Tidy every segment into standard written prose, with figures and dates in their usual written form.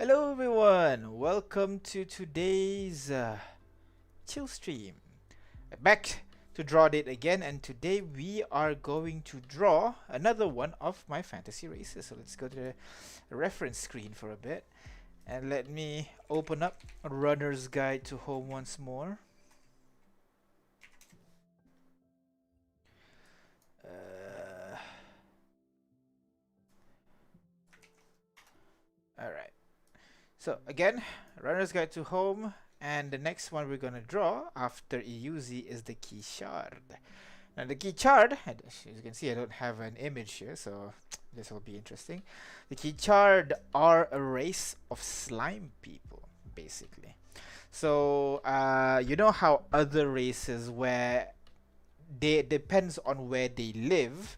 Hello everyone, welcome to today's chill stream. Back to draw date again, and today we are going to draw another one of my fantasy races. So let's go to the reference screen for a bit, and let me open up a runner's guide to home once more. Alright. So again, runner's guide to home, and the next one we're gonna draw after EUZ is the Ki-chard. Now the Ki-chard, as you can see, I don't have an image here, so this will be interesting. The Ki-chard are a race of slime people, basically. So you know how other races where they depends on where they live,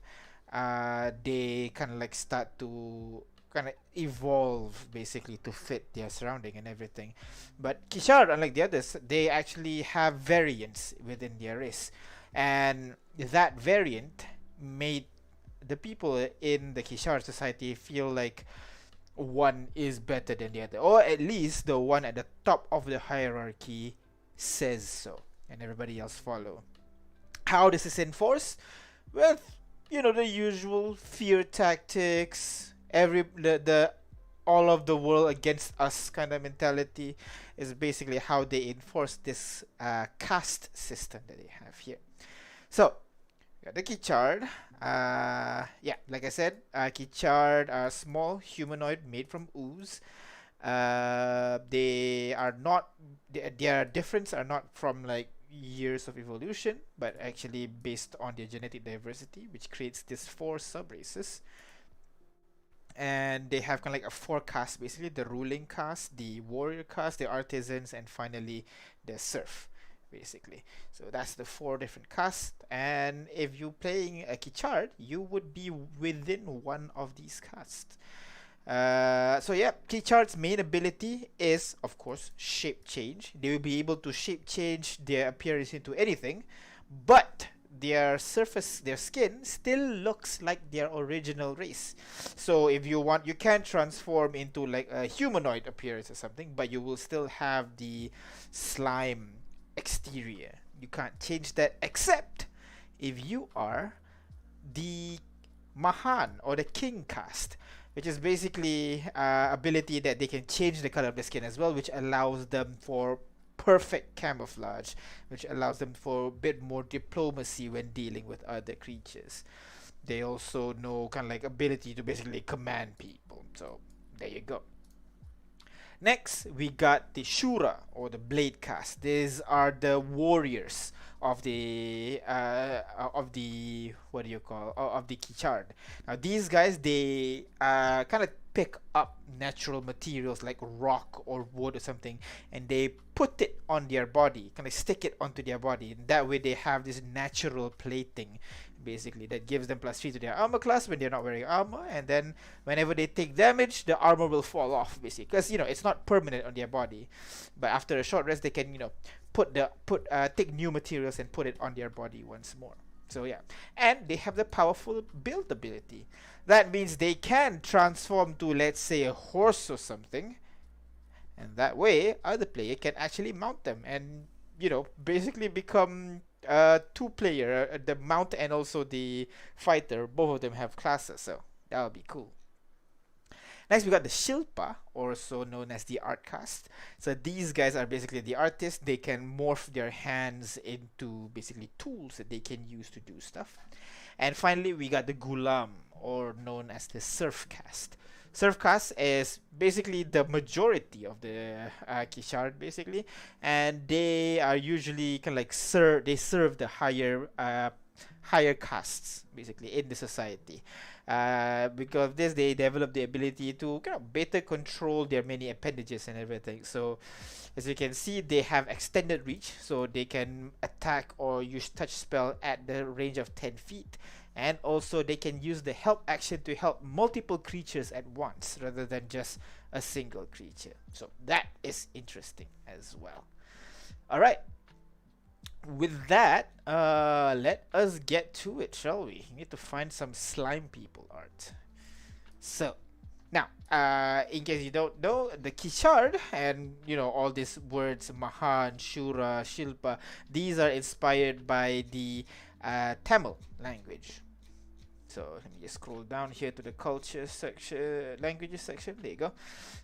they kind of like start to kind of evolve basically to fit their surrounding and everything. But Ki-chard, unlike the others, they actually have variants within their race, and that variant made the people in the Ki-chard society feel like one is better than the other, or at least the one at the top of the hierarchy says so, and everybody else follow. How this is enforced? With the usual fear tactics, the all of the world against us kind of mentality is basically how they enforce this caste system that they have here. So the Ki-chard, yeah, like I said, Ki-chard are small humanoid made from ooze. They are not, their difference are not from like years of evolution, but actually based on their genetic diversity, which creates these four sub-races. And they have kind of like a four caste, basically: the ruling caste, the warrior caste, the artisans, and finally the serf, basically. So that's the four different castes, and if you're playing a Ki-chard, you would be within one of these castes. So yeah, Ki-chard's main ability is, of course, shape change. They will be able to shape change their appearance into anything, but their surface, their skin, still looks like their original race. So if you want, you can transform into like a humanoid appearance or something, but you will still have the slime exterior. You can't change that, except if you are the Mahan or the King caste, which is basically ability that they can change the color of the skin as well, which allows them for perfect camouflage, which allows them for a bit more diplomacy when dealing with other creatures. They also know kind of like ability to basically command people. So there you go. Next, we got the Shura or the Blade caste. These are the warriors of the what do you call, of the Ki-chard. Now these guys, they kind of pick up natural materials like rock or wood or something, and they put it on their body, kind of stick it onto their body. And that way they have this natural plating, basically, that gives them +3 to their armor class when they're not wearing armor, and then whenever they take damage, the armor will fall off, basically, because it's not permanent on their body. But after a short rest, they can take new materials and put it on their body once more. So yeah, and they have the powerful build ability. That means they can transform to, let's say, a horse or something, and that way other player can actually mount them and basically become two-player. The mount and also the fighter, both of them have classes, so that would be cool. Next, we got the Shilpa, also known as the art caste. So these guys are basically the artists. They can morph their hands into basically tools that they can use to do stuff. And finally, we got the Gulam, or known as the serf caste. Serf caste is basically the majority of the Ki-chard, basically, and they are usually kind of like they serve the higher castes, basically, in the society. Because of this, they develop the ability to kind of better control their many appendages and everything. So as you can see, they have extended reach, so they can attack or use touch spell at the range of 10 feet. And also they can use the help action to help multiple creatures at once rather than just a single creature. So that is interesting as well. Alright, with that, let us get to it, shall we? We need to find some slime people art. So Now, in case you don't know, the Ki-chard and all these words Mahan, Shura, Shilpa, these are inspired by the Tamil language. So let me just scroll down here to the culture section, languages section. There you go.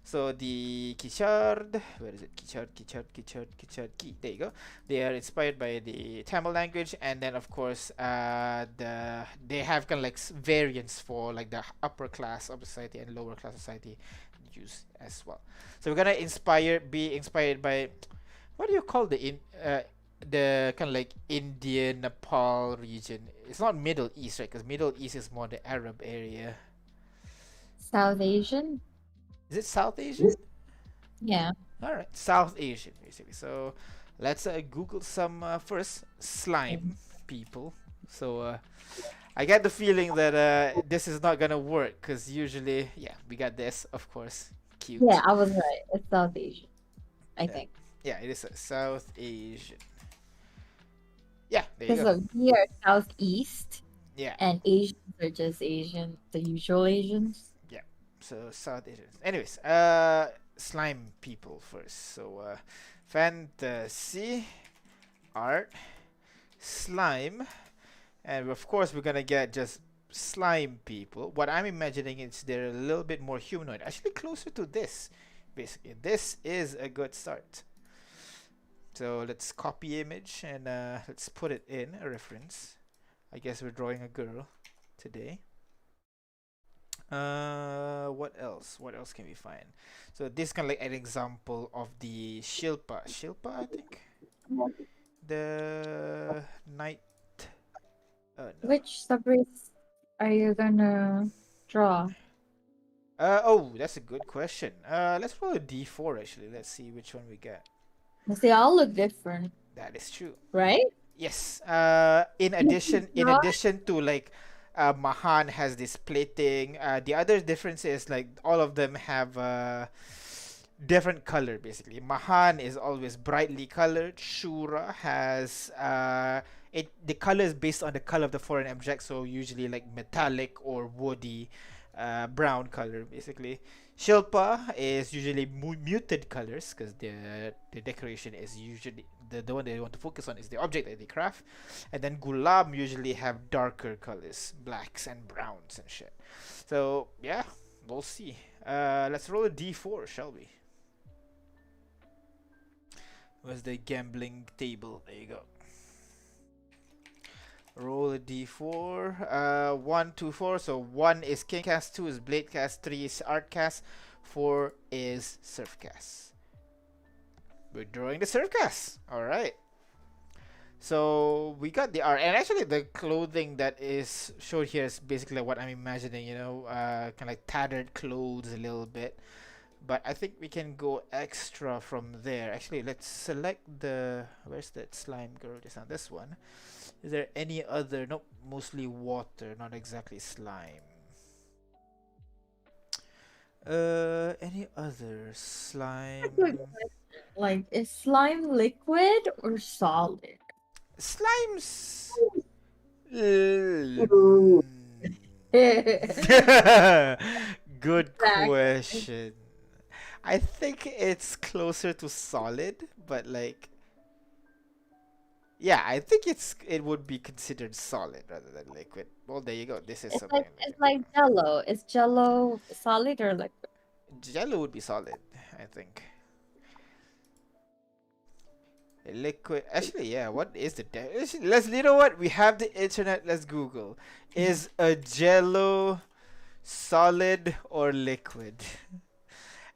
So the Ki-chard, where is it? Ki-chard, Ki-chard, Ki-chard, Ki-chard, Ki. There you go. They are inspired by the Tamil language, and then of course, they have kind of like variants for like the upper class of society and lower class society use as well. So we're gonna be inspired by, what do you call the kind of like India, Nepal region? It's not Middle East, right? Because Middle East is more the Arab area. South Asian? Is it South Asian? Yeah. All right, South Asian basically. So let's Google some first slime people. So I get the feeling that this is not gonna work because usually, yeah, we got this, of course, cute. Yeah, I was right. It's South Asian, I Yeah. think. Yeah, it is a South Asian. Yeah, there you Because go. look, we are Southeast, Yeah, and Asians are just Asian, the usual Asians. yeah. So South Asian. Anyways, slime people first. So fantasy, art, slime, and of course we're gonna get just slime people. What I'm imagining is they're a little bit more humanoid, actually closer to this. Basically, this is a good start. So let's copy image and let's put it in a reference. I guess we're drawing a girl today. What else? What else can we find? So this is kind of like an example of the Shilpa. Shilpa, I think. The night. No. Which subrace are you gonna draw? Oh, that's a good question. Let's roll a D4 actually. Let's see which one we get. They all look different, That is true. right? Yes. In addition to like, Mahan has this plating. The other difference is like all of them have different color basically. Mahan is always brightly colored. Shura has the color is based on the color of the foreign object, so usually like metallic or woody, brown color basically. Shilpa is usually muted colors because the decoration is usually the one they want to focus on is the object that they craft, and then Gulam usually have darker colors, blacks and browns and shit. So yeah, we'll see. Let's roll a D4, shall we? Where's the gambling table? There you go. Roll a d4. 1, 2, 4. So 1 is king cast, 2 is blade cast, 3 is art cast, 4 is surf cast. We're drawing the surf cast. Alright. So we got the art, and actually the clothing that is shown here is basically what I'm imagining, kind of like tattered clothes a little bit. But I think we can go extra from there. Actually, let's select where's that slime girl just now? This one. Is there any other? Nope, mostly water, not exactly slime. Any other slime? Like, is slime liquid or solid? Slimes. Good question. I think it's closer to solid, but like, yeah, I think it would be considered solid rather than liquid. Well, there you go. This is something. It's like Jello. Is Jello solid or liquid? Jello would be solid, I think. Liquid. Actually, yeah. What is the let's. You know what? We have the internet. Let's Google. Is a Jello solid or liquid?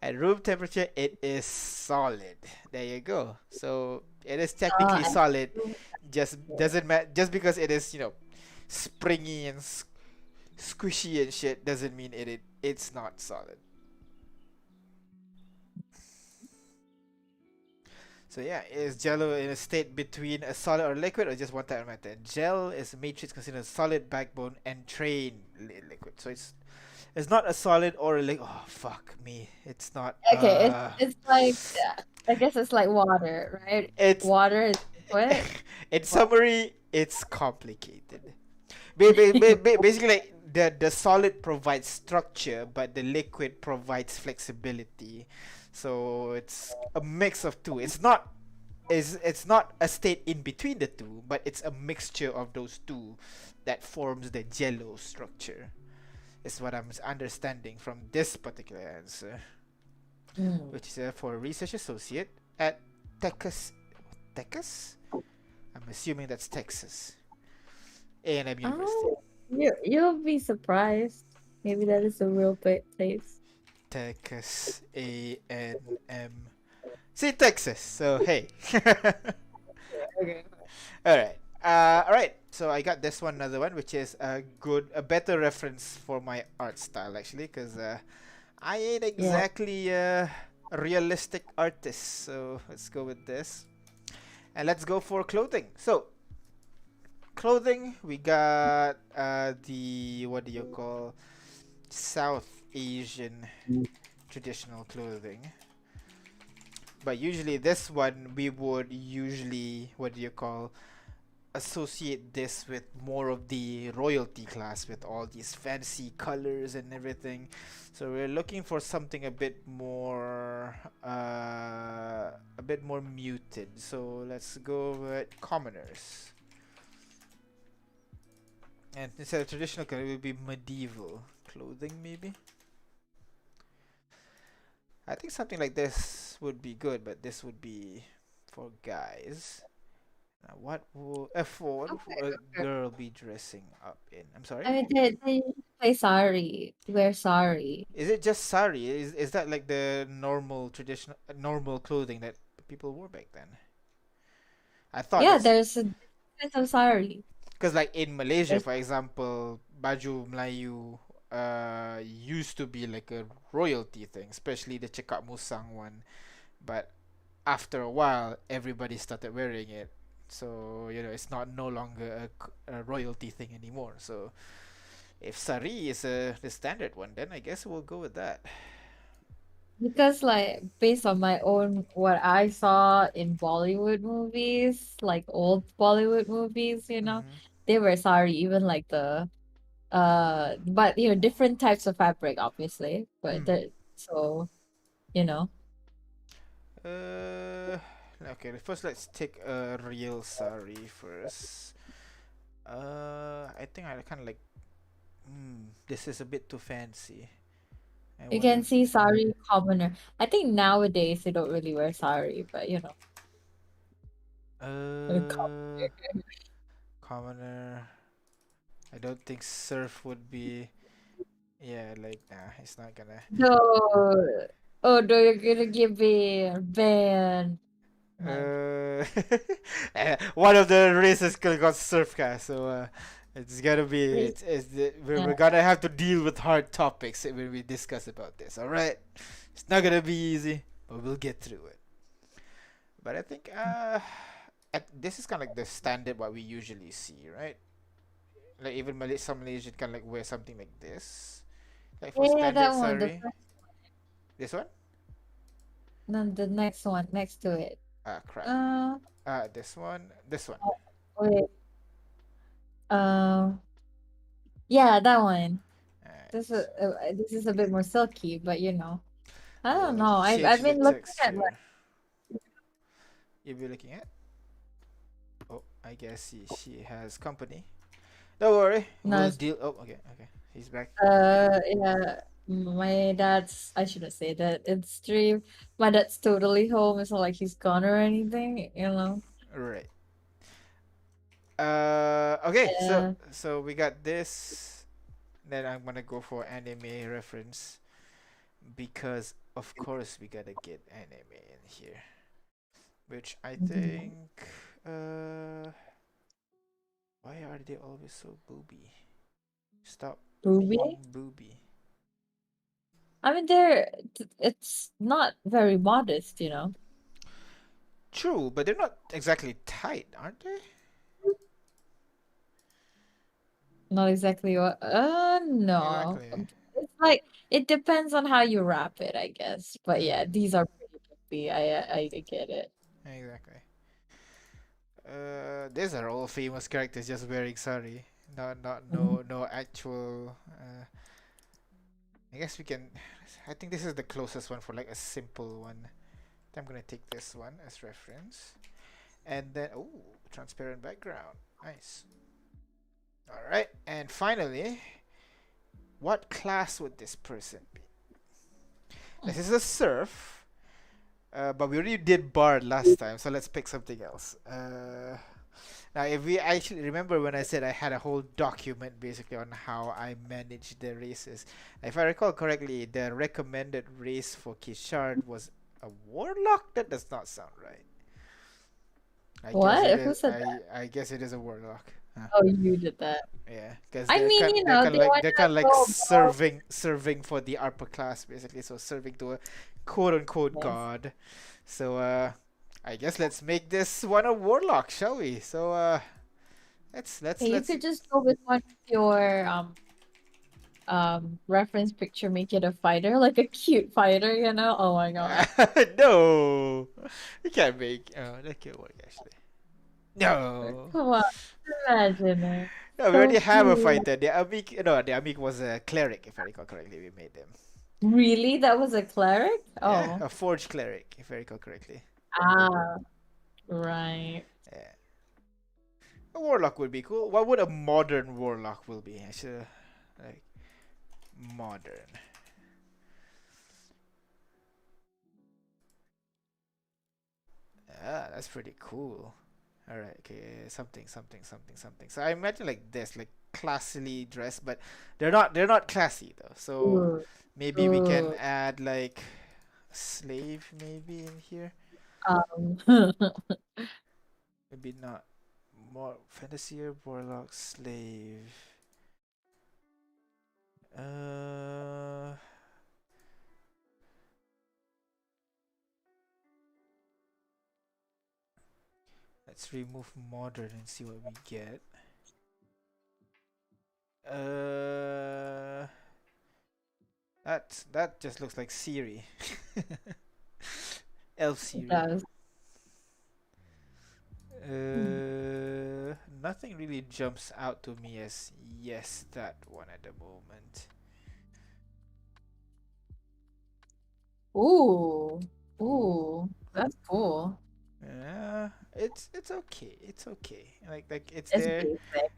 At room temperature, it is solid. There you go. So it is technically solid. Just doesn't matter. Just because it is, springy and squishy and shit, doesn't mean it's not solid. So yeah, is Jello in a state between a solid or liquid, or just one type of matter? Gel is a matrix considered a solid backbone and train liquid. So it's not a solid or a liquid. Oh fuck me! It's not. Okay, it's like I guess it's like water, right? It's water is liquid. In summary, it's complicated. Basically, like, the solid provides structure, but the liquid provides flexibility. So it's a mix of two. It's not a state in between the two, but it's a mixture of those two that forms the jello structure. Is what I'm understanding from this particular answer, Mm. which is for research associate at Texas. Texas? I'm assuming that's Texas A&M University. Oh, you'll be surprised. Maybe that is a real place. Texas A&M. See, Texas. So hey. Okay. All right. So I got this one, another one, which is a better reference for my art style actually, because I ain't Yeah. exactly a realistic artist. So let's go with this, and let's go for clothing. So clothing, we got the what do you call South Asian traditional clothing. But usually this one we would usually what do you call associate this with more of the royalty class with all these fancy colors and everything. So we're looking for something a bit more muted. So let's go with commoners. And instead of traditional color, it will be medieval clothing, maybe. I think something like this would be good, but this would be for guys. Now, what would a Okay. girl be dressing up in? I'm sorry. I mean, they play sari. Wear sari. Is it just sari? Is that like the normal traditional normal clothing that people wore back then? I thought Yeah, that's there's a difference of sari. because like in Malaysia, There's for example, baju Melayu used to be like a royalty thing, especially the cekak musang one. But after a while, everybody started wearing it. So it's not no longer a royalty thing anymore. So if sari is the standard one, then I guess we'll go with that. because like based on my own what I saw in Bollywood movies, like old Bollywood movies, Mm-hmm. they wear sari, even like the but different types of fabric obviously. But Mm. the so you know. Uh, okay. First, let's take a real sari first. I think I kind of like. This is a bit too fancy. I You can wonder. see sari commoner. I think nowadays they don't really wear sari, but Uh, commoner. I don't think surf would be. Yeah, like nah, it's not gonna. no. Oh no, you're gonna give me a band. My Uh, one of the races got surfcast, so it's gotta be. please, We're gonna have to deal with hard topics when we discuss about this. All right, it's not gonna be easy, but we'll get through it. But I think this is kind of like the standard what we usually see, right? Like even some Malaysian can like wear something like this, like for yeah, standard that one. sari. This one? The next one next to it. Ah, crap. Uh, This one. This one. wait. Uh, yeah, that one. Alright. This is a bit more silky, but I don't We'll know. I've change the been looking at texture. You'll be looking at. Oh, I guess she has company. Don't worry, no, we'll deal. Oh, okay, okay. He's back. yeah. My dad's. I shouldn't say that. It's stream. My dad's totally home. It's not like he's gone or anything. Right. Okay. So Yeah. so we got this. Then I'm gonna go for anime reference because of course we gotta get anime in here, which I Mhm. think. Uh, why are they always so booby? Stop Ruby. being booby. I mean, it's not very modest. True, but they're not exactly tight, aren't they? Not exactly what. No. Exactly. It's like it depends on how you wrap it, I guess. But yeah, Mm, these are pretty comfy. I get it. exactly. These are all famous characters just wearing sari. No actual. I guess we can. I think this is the closest one for like a simple one. I'm gonna take this one as reference, and then oh, transparent background, nice. All right, and finally, what class would this person be? This is a surf, but we already did bard last time, so let's pick something else. Now, if we actually remember when I said I had a whole document basically on how I manage the races, if I recall correctly, the recommended race for Ki-chard was a warlock. That does not sound right. I guess it What? Who is. said that? I guess it is a warlock. Huh. Oh, you did that. Yeah, because I mean, they're kind they of like want to go above. serving for the upper class basically. So serving to a quote unquote Yes. god. So I guess let's make this one a warlock, shall we? So Hey, you let's could just go with one of your reference picture, make it a fighter, like a cute fighter, you know? Oh my god. no, you can't make that can work actually. No. Come on, imagine it. No, we So already have a cute. fighter. The Amik, no, the Amik was a cleric, if I recall correctly. We made them. Really? That was a cleric? Yeah, Oh. a forge cleric, if I recall correctly. Ah, right. Yeah. A warlock would be cool. What would a modern warlock will be? I should like modern. Ah, that's pretty cool. All right, okay, something. So I imagine like this, like classily dressed, but they're not classy though. So Ooh, maybe we can ooh. add like slave maybe in here. Um, Maybe not more fantasy or warlock slave. Uh, let's remove modern and see what we get. Uh, that just looks like Siri. Elf it Siri. does. Nothing really jumps out to me as yes, that one at the moment. Ooh, Ooh. ooh, that's cool. Yeah, it's okay. It's okay. Like it's It's there. basic.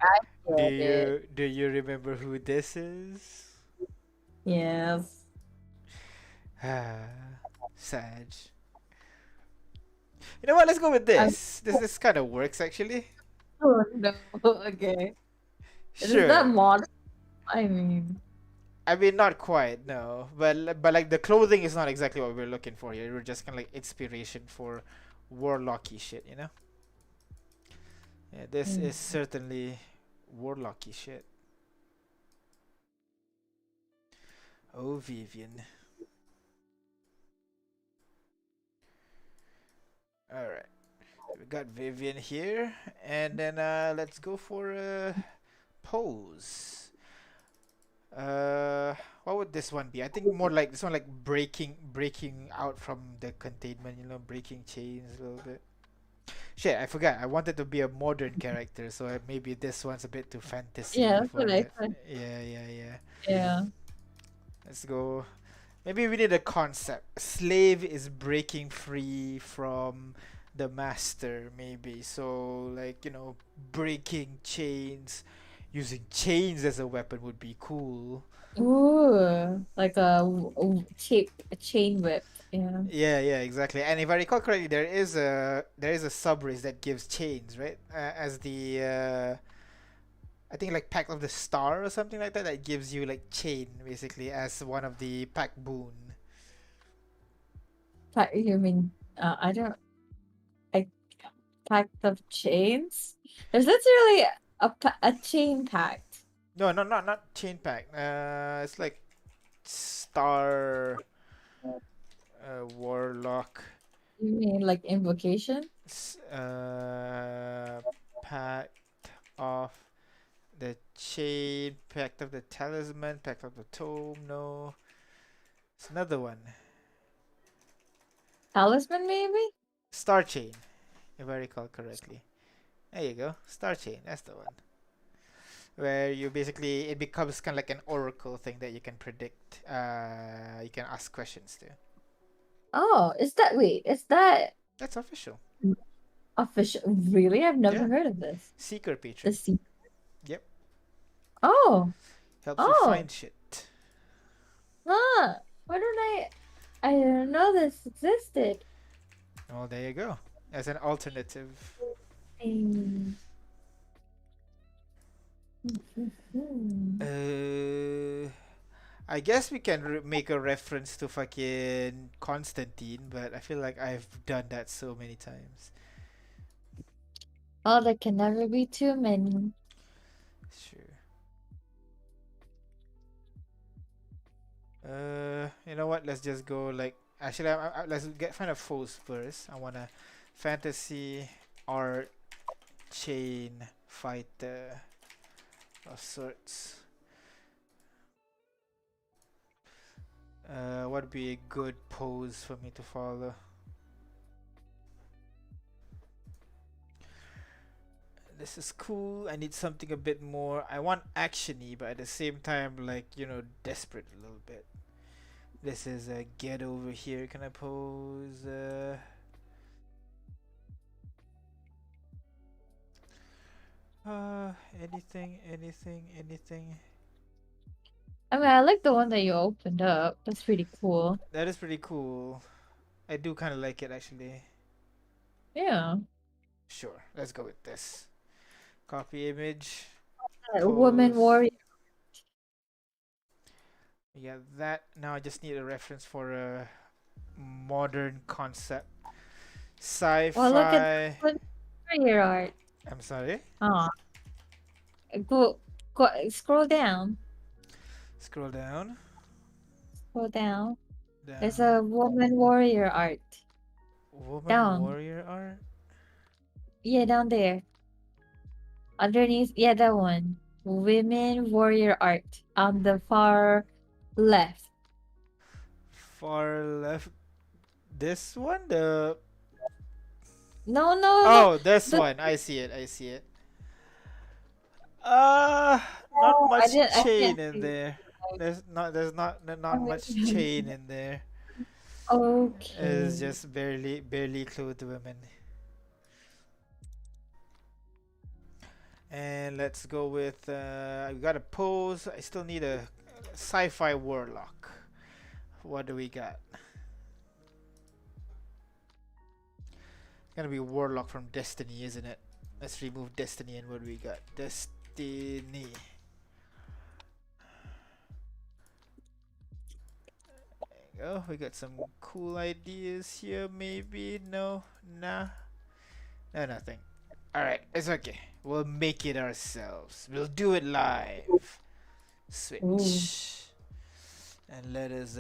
I get it. Do you remember who this is? Yes. Ah, Sag. You know what? Let's go with I'm, this. This kind of works actually. oh no. Okay. Is that Sure. mod? I mean, I mean, not quite, no. But like the clothing is not exactly what we're looking for here. We're just kind of like inspiration for warlocky shit, you know? Yeah, this mm. is certainly warlocky shit. Oh, Vivian. All right, we got Vivian here, and then let's go for a pose. Uh, what would this one be? I think more like this one, like breaking out from the containment. You know, breaking chains a little bit. Shit, I forgot. I wanted to be a modern character, so maybe this one's a bit too Yeah, fantasy that's for what I it. said. Yeah. Yeah. Let's go. Maybe we need a concept. Slave is breaking free from the master, maybe. So, like, you know, breaking chains, using chains as a weapon would be cool. Ooh, like a chain whip. Yeah. Yeah, exactly. And if I recall correctly, there is a sub race that gives chains, right? As the I think like Pact of the Star or something like that that gives you like chain basically as one of the pack boon. You mean I don't I pact of chains? There's literally a chain pact. No, not chain pack. It's like Star Warlock. You mean like invocation? Uh, Pact of the Chain, Pact of the Talisman, Pact of the Tome. No, it's another one. Talisman maybe? Star Chain, if I recall correctly. There you go, Star Chain. That's the one. where you basically it becomes kind of like an oracle thing that you can predict. You can ask questions to. Oh, is that wait, is that That's official. official? Really? I've never Yeah, heard of this. seeker The patron. sea. Yep, Oh, helps you oh, find shit. huh. Why don't I didn't know this existed. Well, there you go. As an alternative. Hmm. Hmm. Uh, I guess we can make a reference to fucking Constantine, but I feel like I've done that so many times. Oh, there can never be too many. Sure. You know what? Let's just go like. Actually, let's get find a foes first. I wanna fantasy art chain fighter of sorts. What would be a good pose for me to follow? This is cool. I need something a bit more. I want actiony, but at the same time, like desperate a little bit. This is a get over here. Can I pose? Anything, anything, anything. I mean, I like the one that you opened up. That's pretty cool. That is pretty cool. I do kind of like it actually. Yeah. Sure, let's go with this. Copy image, Woman pose. warrior. Yeah, that. Now I just need a reference for a modern concept. Well, look at Sci-fi. woman warrior art. I'm sorry. Oh, go, go, scroll down. Scroll down, Scroll down. There's down. a woman warrior art. Woman Down. warrior art. Yeah, down there. Underneath, yeah, that one. Women warrior art on the far left. Far left. This one. The No, no, no. oh, this The one. I see it. I see it. Uh, not oh, much I can't chain in see. there. There's not much chain in there. It's Okay. just barely clothed women. And let's go with we got a pose. I still need a sci-fi warlock. What do we got? It's gonna be warlock from Destiny, isn't it? Let's remove Destiny and what do we got? Destiny. Oh, we got some cool ideas here. Maybe no, nah, no, nothing. All right, it's okay. We'll make it ourselves. We'll do it live. Ooh. Switch, and let us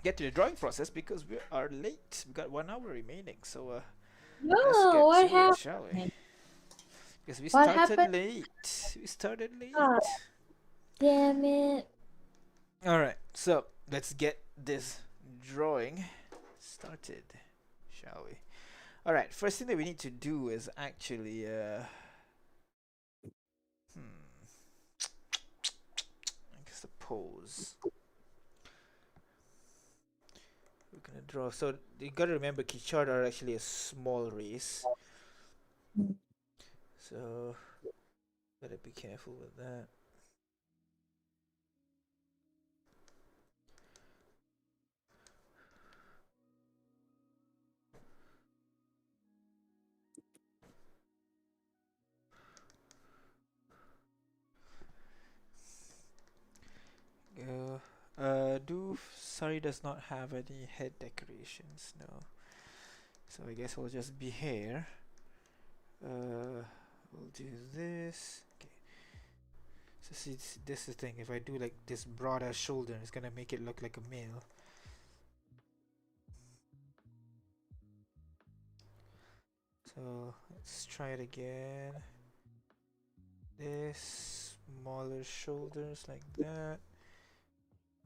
get to the drawing process because we are late. We got 1 hour remaining, so let's No, get what to it, shall we? happened? Because we What started happened? late. We started God late. damn it. All right, so let's get this drawing started, shall we? All right, first thing that we need to do is actually I guess the pose. We're gonna draw. So you gotta remember, Ki-chard are actually a small race, so gotta be careful with that. Do Sari does not have any head decorations, no. So I guess we'll just be here. We'll do this. Okay. So see, this is the thing. If I do like this broader shoulder, it's gonna make it look like a male. So let's try it again. This smaller shoulders like that.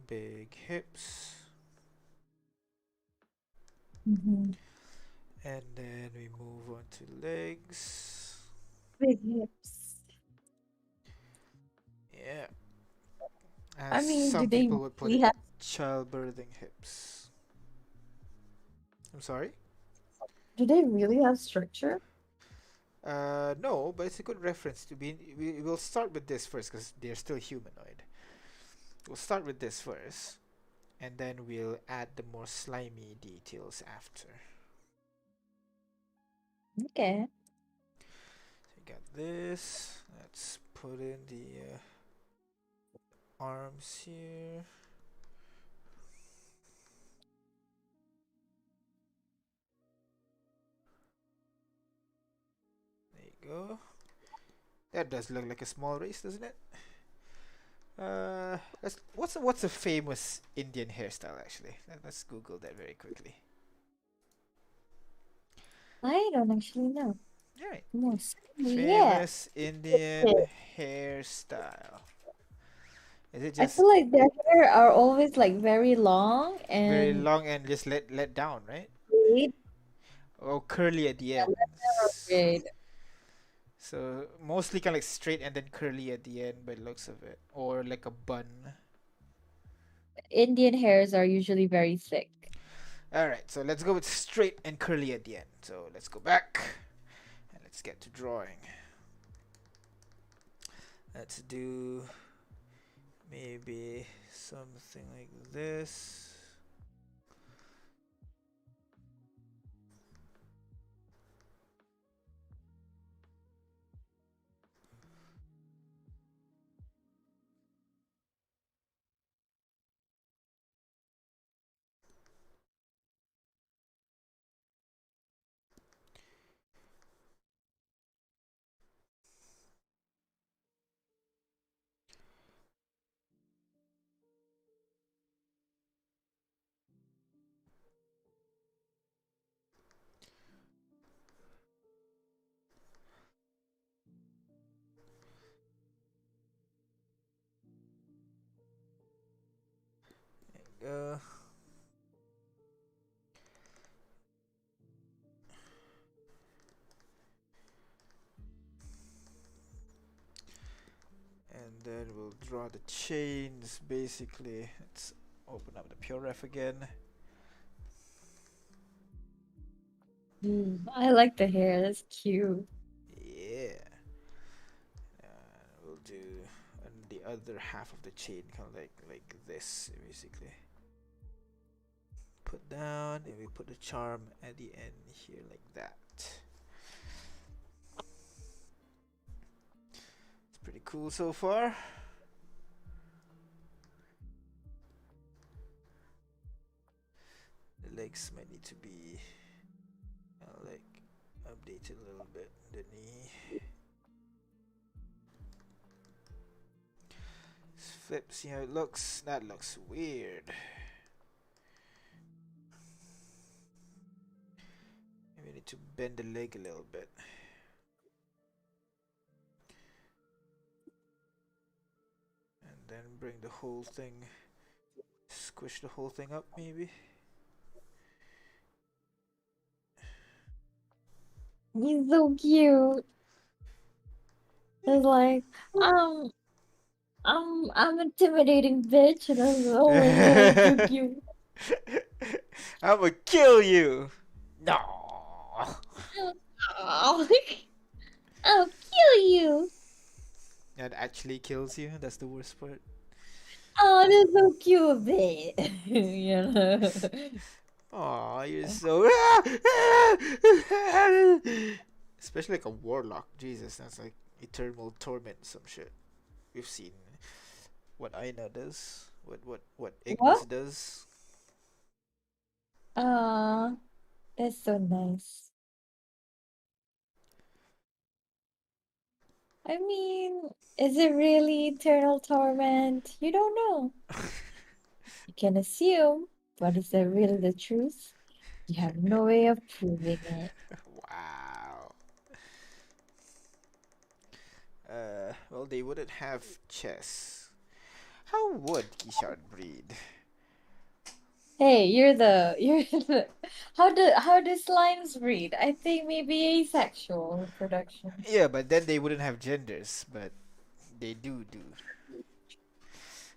Big hips. Mhm. And then we move on to legs. Big hips. Yeah, I as mean, do some they people would put really it, have childbirthing hips. I'm sorry. structure? No, but it's a good reference to be. We'll start with this first because they're still humanoid. We'll start with this first, and then we'll add the more slimy details after. Okay. So we got this. Let's put in the arms here. There you go. That does look like a small race, doesn't it? What's a famous Indian hairstyle actually? Let's Google that very quickly. I don't actually know. Right. Most. Yeah. Famous Indian hairstyle. Is it I just feel like their hair are always like very long very and long and just let down, right? straight. Or curly at the Yeah, never ends. braid. So mostly kind of like straight and then curly at the end by the looks of it. Or like a bun. Indian hairs are usually very thick. Alright, so let's go with straight and curly at the end. So let's go back and let's get to drawing. Let's do maybe something like this. Uh, and then we'll draw the chains basically. Let's open up the pure ref again. I like the hair. That's cute. Yeah. We'll do the other half of the chain kind of like this basically. Put down and we put the charm at the end here like that. It's pretty cool so far. The legs might need to be like updated a little bit. The knee. Flip, see how it looks? That looks weird. Maybe we need to bend the leg a little bit. And then bring the whole thing, squish the whole thing up maybe. He's so cute. It's like, um, I'm intimidating bitch, and I'm oh my god, so cute. I'ma kill you! No! Oh, I'll kill you. That actually kills you, that's the worst part. Oh, that's so cute, bitch. You know. Aw, you're so. Especially like a warlock. Jesus, that's like eternal torment, some shit. We've seen what Aina does, what Ignis What? does. That's so nice. I mean, is it really eternal torment? You don't know. You can assume, but is that really the truth? You have no way of proving it. Wow. Well, they wouldn't have chess. How would Ki-chard breed? Hey, you're the how do slimes breed? I think maybe asexual reproduction. Yeah, but then they wouldn't have genders, but they do.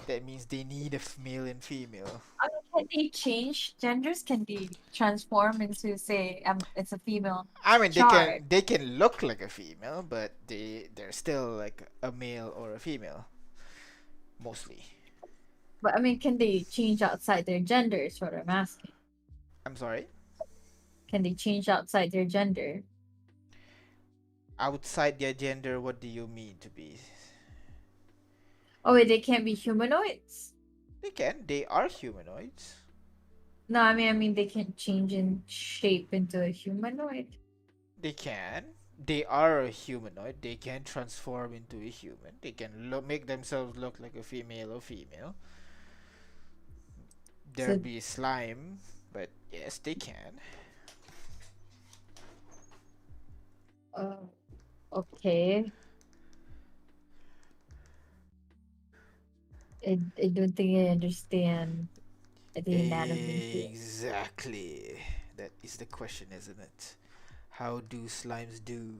That means they need a male and female. I mean, can they change genders? Can they transform into, say, it's a female I mean, chart? they can look like a female, but they're still like a male or a female, mostly. But I mean, can they change outside their gender? Is what I'm asking. I'm sorry. Can they change outside their gender? Outside their gender, what do you mean to be? Oh, wait, they can't be humanoids? They can. They are humanoids. No, I mean, they can change in shape into a humanoid. They can. They are a humanoid. They can transform into a human. They can make themselves look like a female or female. There'll So, be slime, but yes, they can. okay. I don't think I understand the anatomy here. Exactly. That is the question, isn't it? How do slimes do?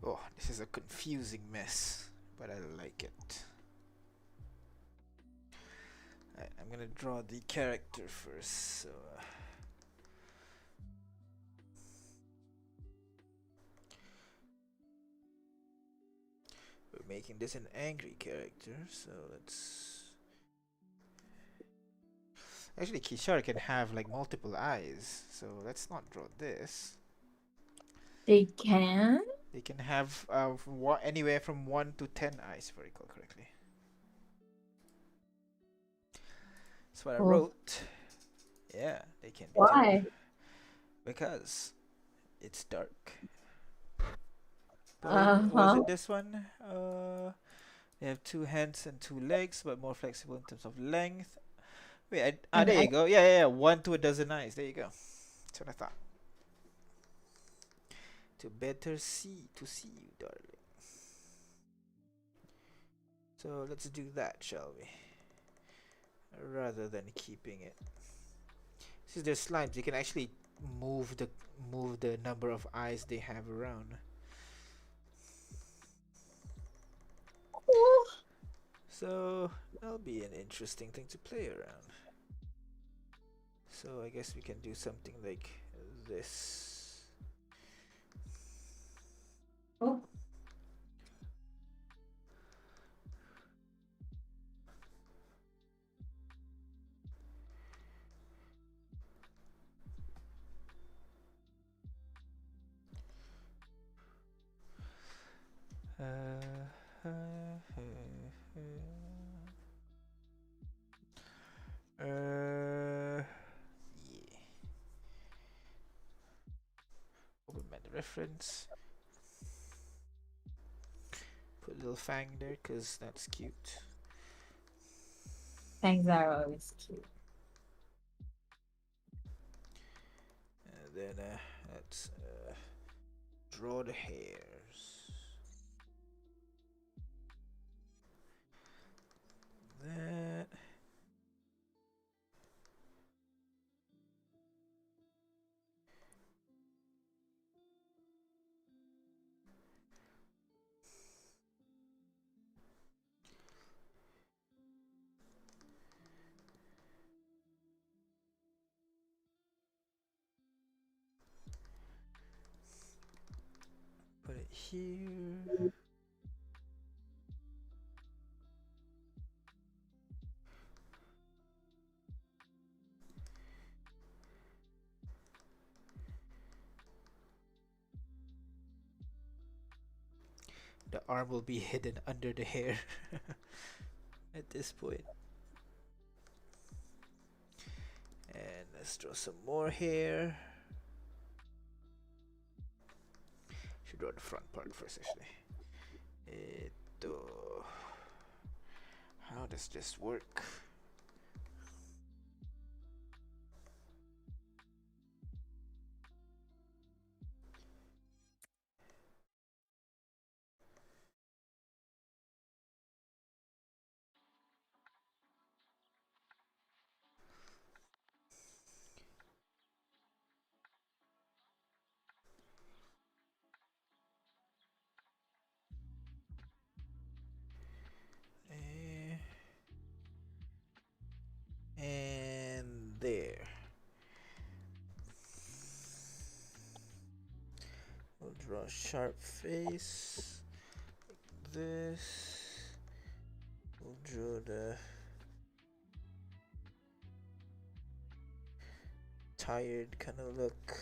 Oh, this is a confusing mess, but I like it. Right, I'm gonna draw the character first. So, we're making this an angry character, so let's. Actually, Ki-chard can have like multiple eyes, so let's not draw this. They can? They can have anywhere from 1 to 10 eyes, if I recall correctly. That's what I Oh, wrote. Yeah, they can be 10. why? Because it's dark. Was Uh-huh. it this one? They have 2 hands and 2 legs, but more flexible in terms of length. Wait, And there you go. Yeah. 1 to a dozen eyes. There you go. That's what I thought. To see you, darling. So let's do that, shall we? Rather than keeping it. Since they're slimes, they can actually move the number of eyes they have around. oh, So that'll be an interesting thing to play around. So I guess we can do something like this. oh. Yeah. Open meta reference. Put a little fang there, cause that's cute. Fangs are always cute. And then let's draw the hairs. That. Put it here. The arm will be hidden under the hair at this point. And let's draw some more hair. Should draw the front part first, actually. Eto. How does this work? Eh, And there. We'll draw a sharp face. This. We'll draw the tired kind of look.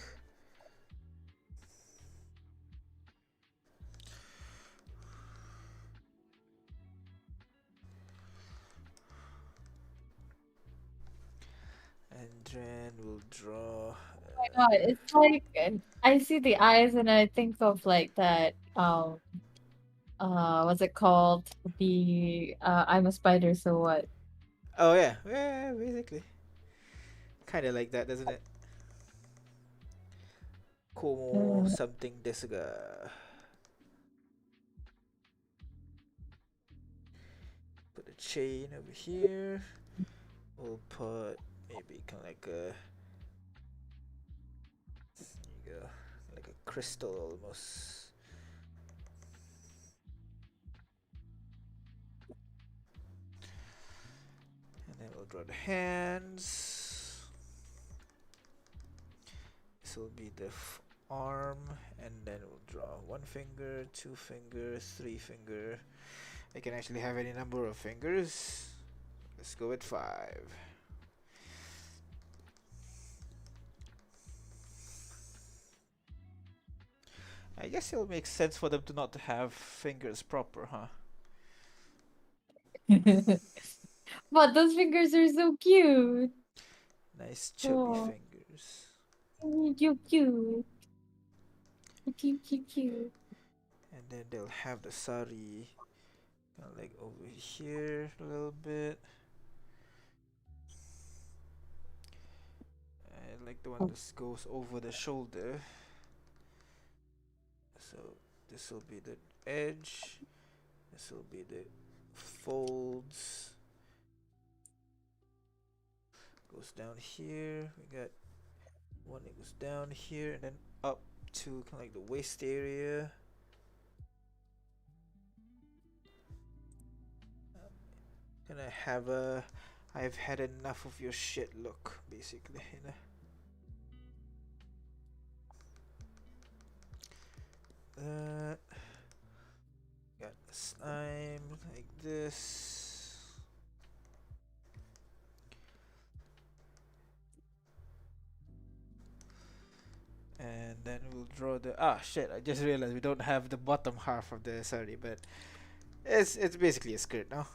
And then we'll draw. My God, it's like I see the eyes and I think of like that what's it called? The I'm a spider, so what? Oh yeah, yeah, basically. Kind of like that, doesn't it? Como Mm. something desu ga. Put a chain over here. We'll put maybe kind of like a, there you go, like a crystal almost. And then we'll draw the hands. This will be the arm, and then we'll draw one finger, two fingers, three finger. I can actually have any number of fingers. Let's go with 5. I guess it'll make sense for them to not have fingers proper, huh? But those fingers are so cute. Nice chubby Oh, fingers. cute, cute, cute, cute, cute. And then they'll have the sari kind of like over here a little bit. I like the one that goes over the shoulder. So this will be the edge. This will be the folds. Goes down here. We got one that goes down here and then up to kind of like the waist area. Gonna have a I've had enough of your shit look, basically, you know. That got the slime like this. And then we'll draw the shit, I just realized we don't have the bottom half of the sari, but it's basically a skirt now.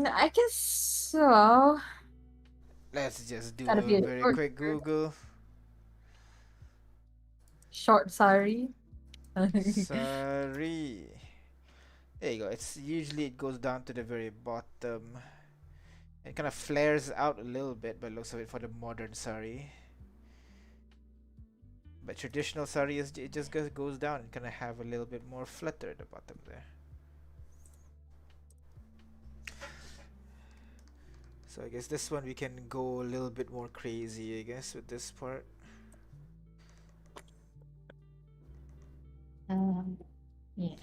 I guess so. Let's just do Gotta a be a very short quick skirt, Google. short sari. Sari. There you go. It's usually it goes down to the very bottom. It kind of flares out a little bit by the looks of it for the modern sari. But traditional sari is it just goes down and kind of have a little bit more flutter at the bottom there. So I guess this one we can go a little bit more crazy, I guess, with this part. Um, yeah.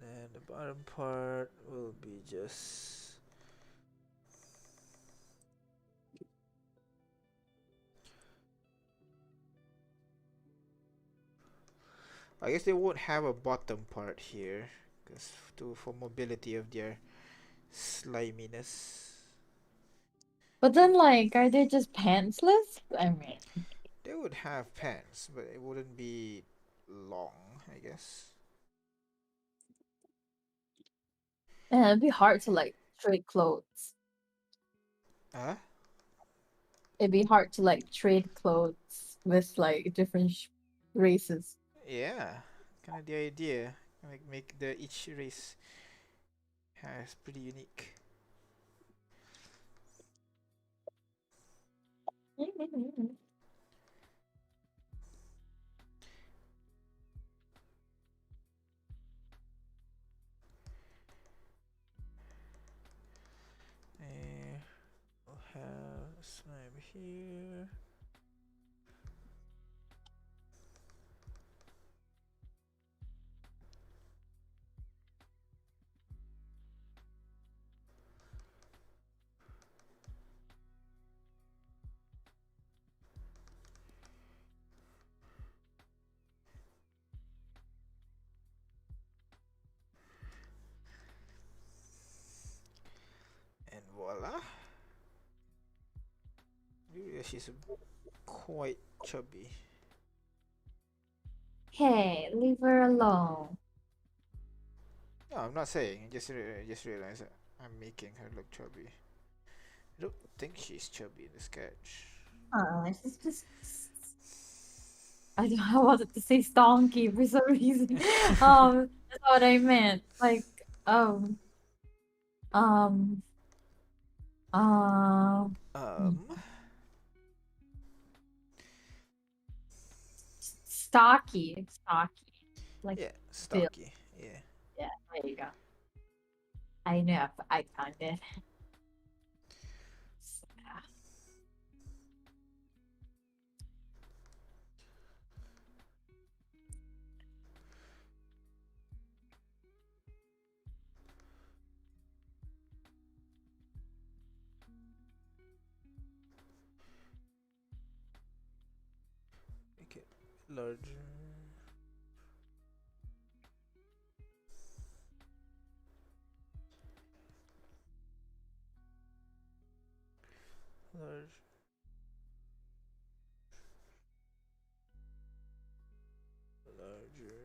Then the bottom part will be just I guess they won't have a bottom part here because for mobility of their sliminess. But then, like, are they just pantsless? I mean, They would have pants, but it wouldn't be long, I guess. And it'd be hard to like trade clothes. Huh? It'd be hard to like trade clothes with like different races. Yeah, kind of the idea. Like make the each race has pretty unique. We'll have a slime here. And voila. Yeah, she's quite chubby. Hey, leave her alone. No, I'm not saying. Just realized that I'm making her look chubby. I don't think she's chubby in the sketch. It's just I wanted to say stonky for some reason. That's what I meant. Like, um, um, hmm, Um, stocky, like yeah, Bill. stocky. Yeah. Yeah, there you go. I know, I found it. Yeah. Make it larger. Large. Larger.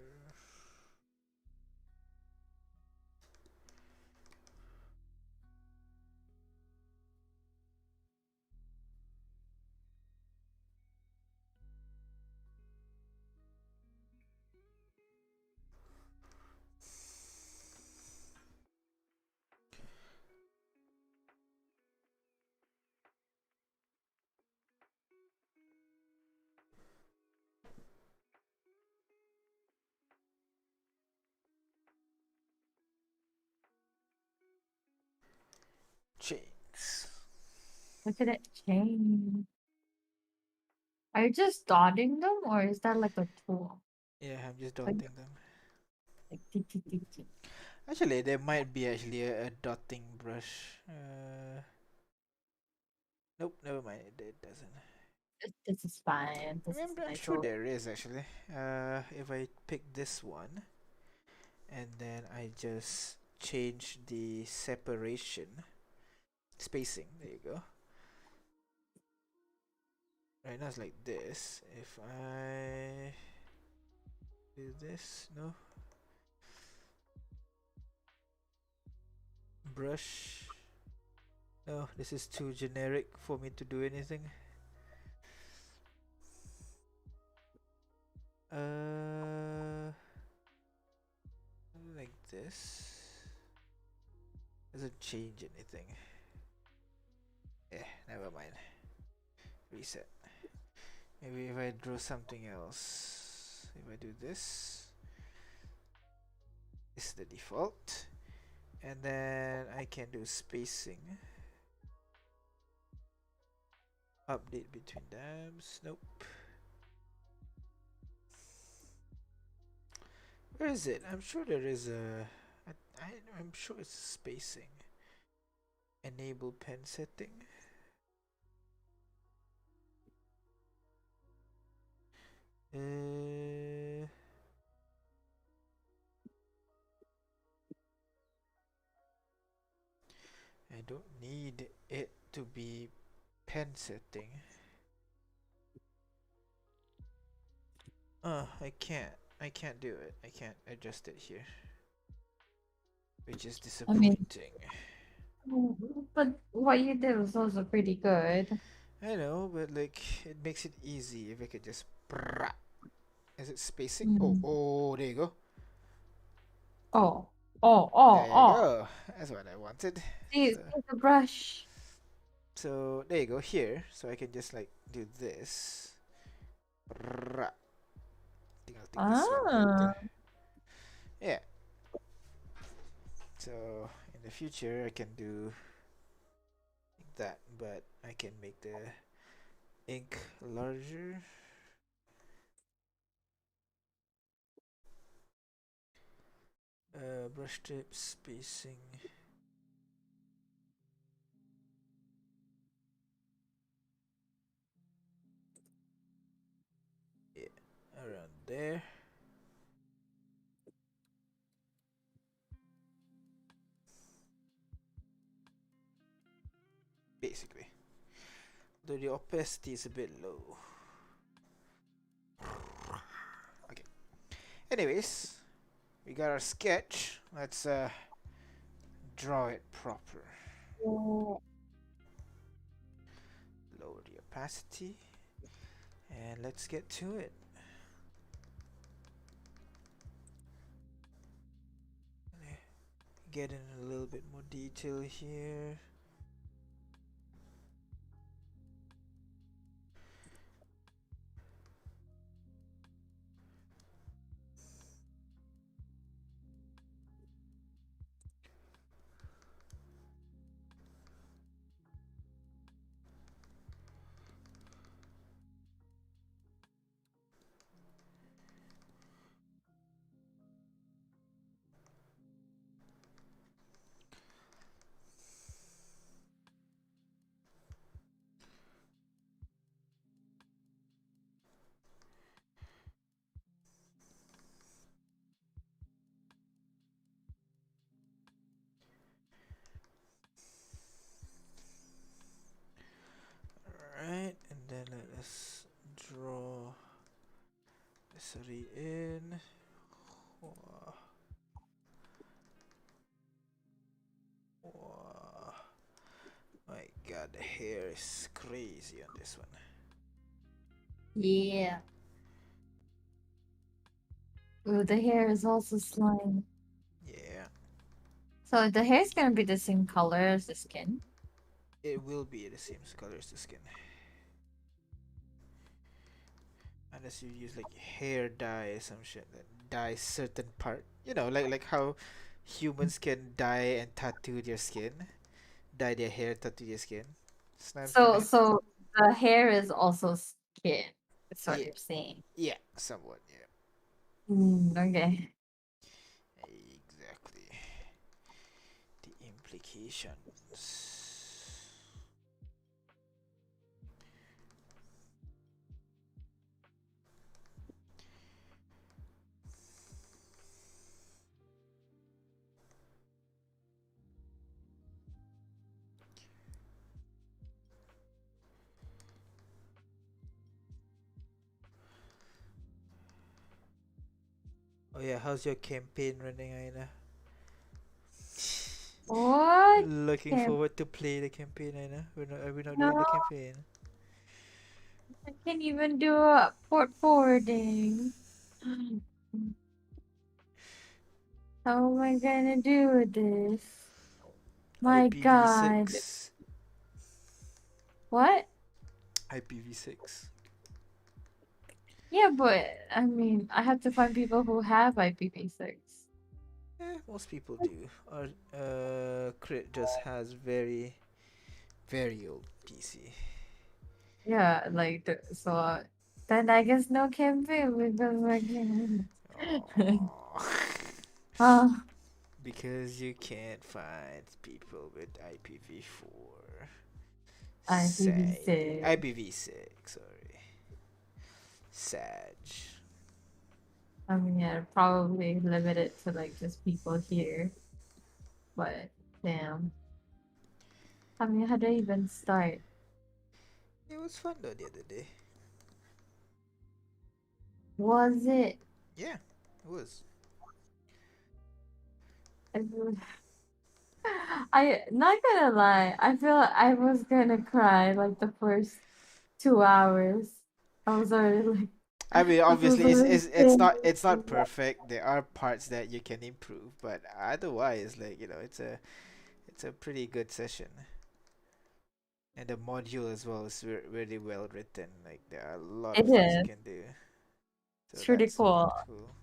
Chains. Look at it change. Are you just dotting them, or is that like a tool? Yeah, I'm just Like, dotting them. tick, tick, tick, tick. Actually, there might be actually a dotting brush. Nope, never mind. It doesn't. This is fine. I This mean, is I'm nice. sure there is actually. If I pick this one and then I just change the separation, spacing. There you go. Right now it's like this. If I do this, no brush. No, this is too generic for me to do anything. Uh, like this. Doesn't change anything. Never mind. Reset. Maybe if I draw something else. If I do this, this is the default. And then I can do spacing. Update between tabs. Nope. Where is it? I'm sure there is a. I'm sure it's spacing. Enable pen setting. Uh, I don't need it to be pen setting. I can't. I can't do it. I can't adjust it here. which is I mean, disappointing. but what you did was also pretty good. I know, but like it makes it easy if I could just. Is it spacing? Oh, Mm. oh, there you go. Oh, oh, oh, There you oh. go. That's what I wanted. See, So, see the brush. so there you go. Here, so I can just like do this. I think I'll take this one Ah, later. Yeah. So in the future, I can do that, but I can make the ink larger. Brush tip spacing. Yeah, around there. Basically. Though the opacity is a bit low. Okay. Anyways, we got our sketch. Let's draw it proper. oh, Lower the opacity. And let's get to it. Get in a little bit more detail here. Alright, and then let us draw this in. Wah, wah. My god, the hair is crazy on this one. yeah. Ooh, the hair is also slime. Yeah, So the hair is gonna be the same color as the skin. it will be the same color as the skin. Unless you use like hair dye or some shit that dyes certain part. You know, like how humans can dye and tattoo their skin. Dye their hair, tattoo their skin. Slime's So, gonna so the hair is also skin. That's what yeah, you're saying. yeah, somewhat, yeah. Okay. Exactly. The implications. Oh yeah, how's your campaign running, Aina? What? Looking Can't, forward to play the campaign, Aina. Are we not doing no, the campaign? I can't even do a port forwarding. How am I gonna do this? My God. IPv6. What? IPv6. Yeah, but I mean, I have to find people who have IPv6. Most people do. Or Crit just has very old PC. Yeah, like so. Then I guess no campaign because I can't. Oh, Because you can't find people with IPv4. Sadly. IPv6. IPv6, sorry. Sag. I mean, yeah, probably limit it to like just people here. But damn. I mean, how do I even start? It was fun though the other day. Was it? Yeah, it was. I feel- I not gonna lie. I feel like I was gonna cry like the first 2 hours. I was already like, I mean, I was obviously, already it's saying, not perfect. There are parts that you can improve, but otherwise, like, it's a pretty good session. And the module as well is really well written. Like, there are a lot it of things you is. can do. So It's pretty that's cool. cool.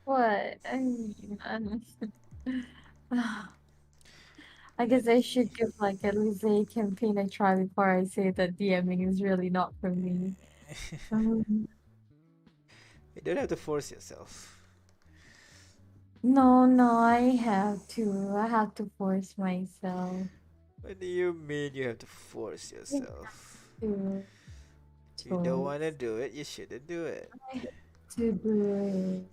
What? I mean, I And then guess I should give like at least a campaign a try before I say that DMing is really not for me. Um, you don't have to force yourself. no, no, I have to. I have to force myself. What do you mean you have to force I have yourself? to. If you don't want to Choice. do it, you shouldn't do it. I have to do it.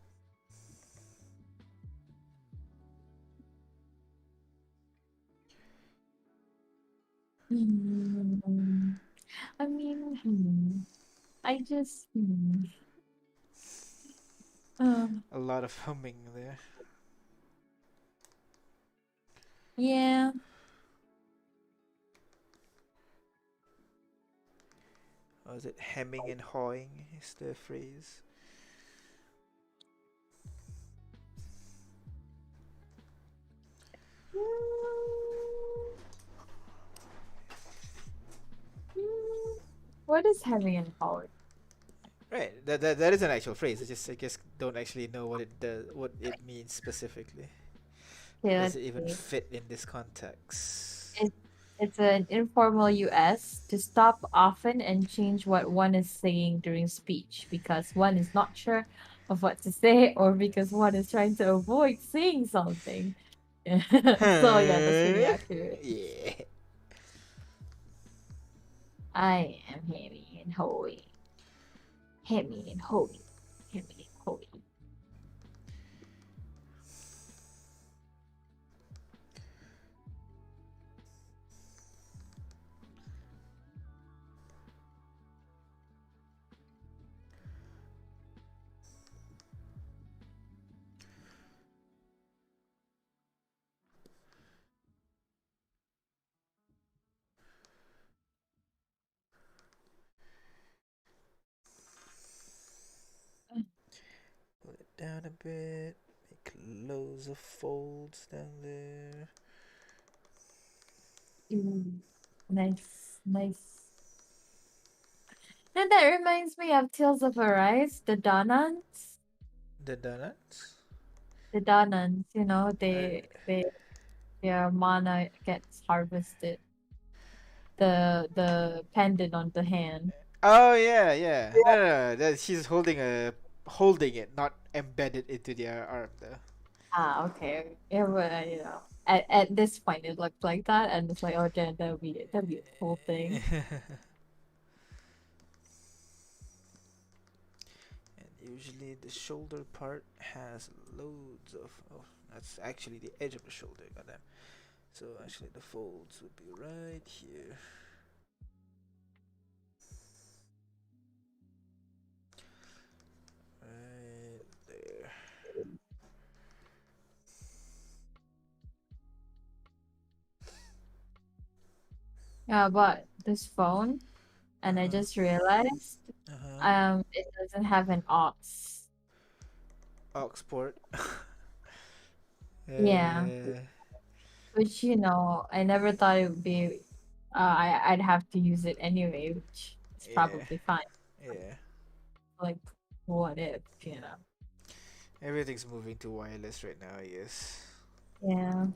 Hmm. I mean, I just, um, A lot of humming there. yeah. Or is it hemming and hawing is the phrase? What is having an power? Right. That is an actual phrase. I just don't actually know what it does, what it means specifically. Okay, Does let's it even see. fit in this context? It, it's an informal US to stop often and change what one is saying during speech because one is not sure of what to say or because one is trying to avoid saying something. So yeah, that's pretty Huh? accurate. Yeah. I am heavy and holy. Heavy and holy. Heavy and holy. Pull it down a bit. Make loads of folds down there. Mm, nice, nice. And that reminds me of Tales of Arise, the Donans. The donuts. The Donans, Uh, their mana gets harvested. The pendant on the hand. oh yeah, yeah. No. She's holding it, not embedded into their arm though. Ah, okay. Yeah, but at this point it looked like that, and it's like, oh, then that'll be a cool thing. And usually the shoulder part has loads of. Oh, that's actually the edge of the shoulder. Goddamn. So actually the folds would be right here. Right there. Yeah, but this phone, Uh and I huh. just realized, Uh huh. it doesn't have an aux. Oxport. Yeah, uh, which I never thought it would be. I'd have to use it anyway, which is yeah. probably fine. Yeah. Like, what if? Everything's moving to wireless right now, I guess. Yeah,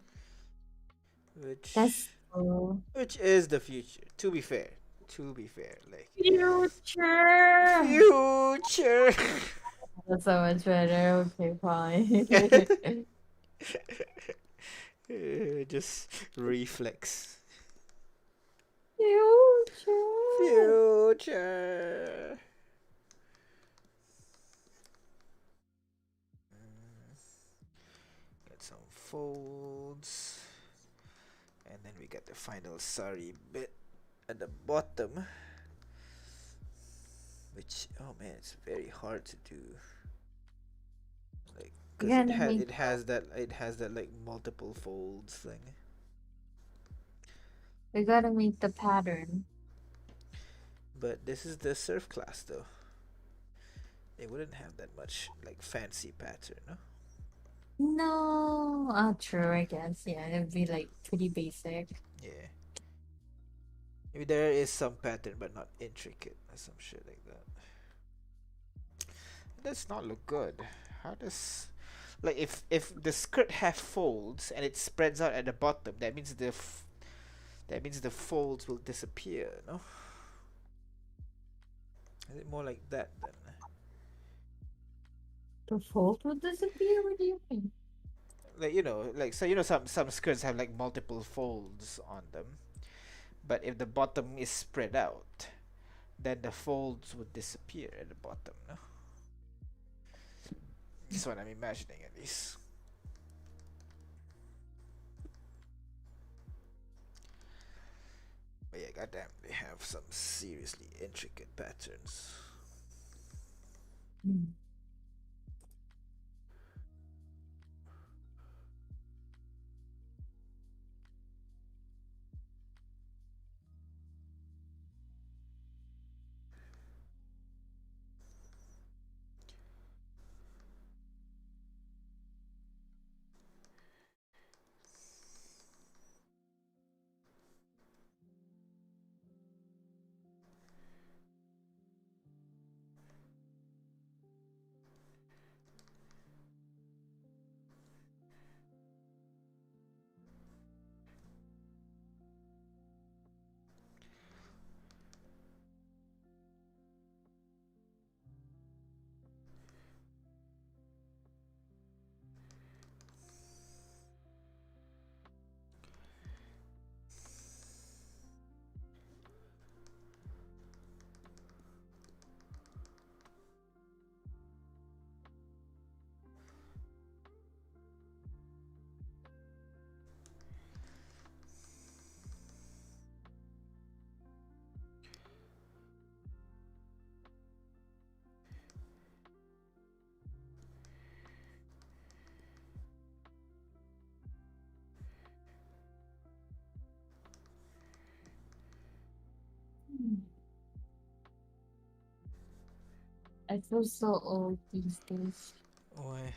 Which that's true. which is the future. To be fair. To be fair. Like Future. future. That's so much better. Okay, fine. Just reflex. Future. Future. Get some folds. And And then we got the final sorry bit at the bottom, which, oh man, it's very hard to do, like, You're because gonna make it has that like multiple folds thing. we gotta make the pattern. But this is the surf class though. They wouldn't have that much like fancy pattern, no? No, true, I guess. Yeah, it'd be like pretty basic. Yeah. Maybe there is some pattern but not intricate or some shit like that. It does not look good. How does, like, if the skirt have folds and it spreads out at the bottom, that means the folds will disappear, no? Is it more like that then? The fold will disappear? What do you mean? Like, like, so some skirts have like multiple folds on them, but if the bottom is spread out, then the folds would disappear at the bottom, no? That's what I'm imagining, at least. But yeah, goddamn, they have some seriously intricate patterns. Hmm. I feel so old these days. Why?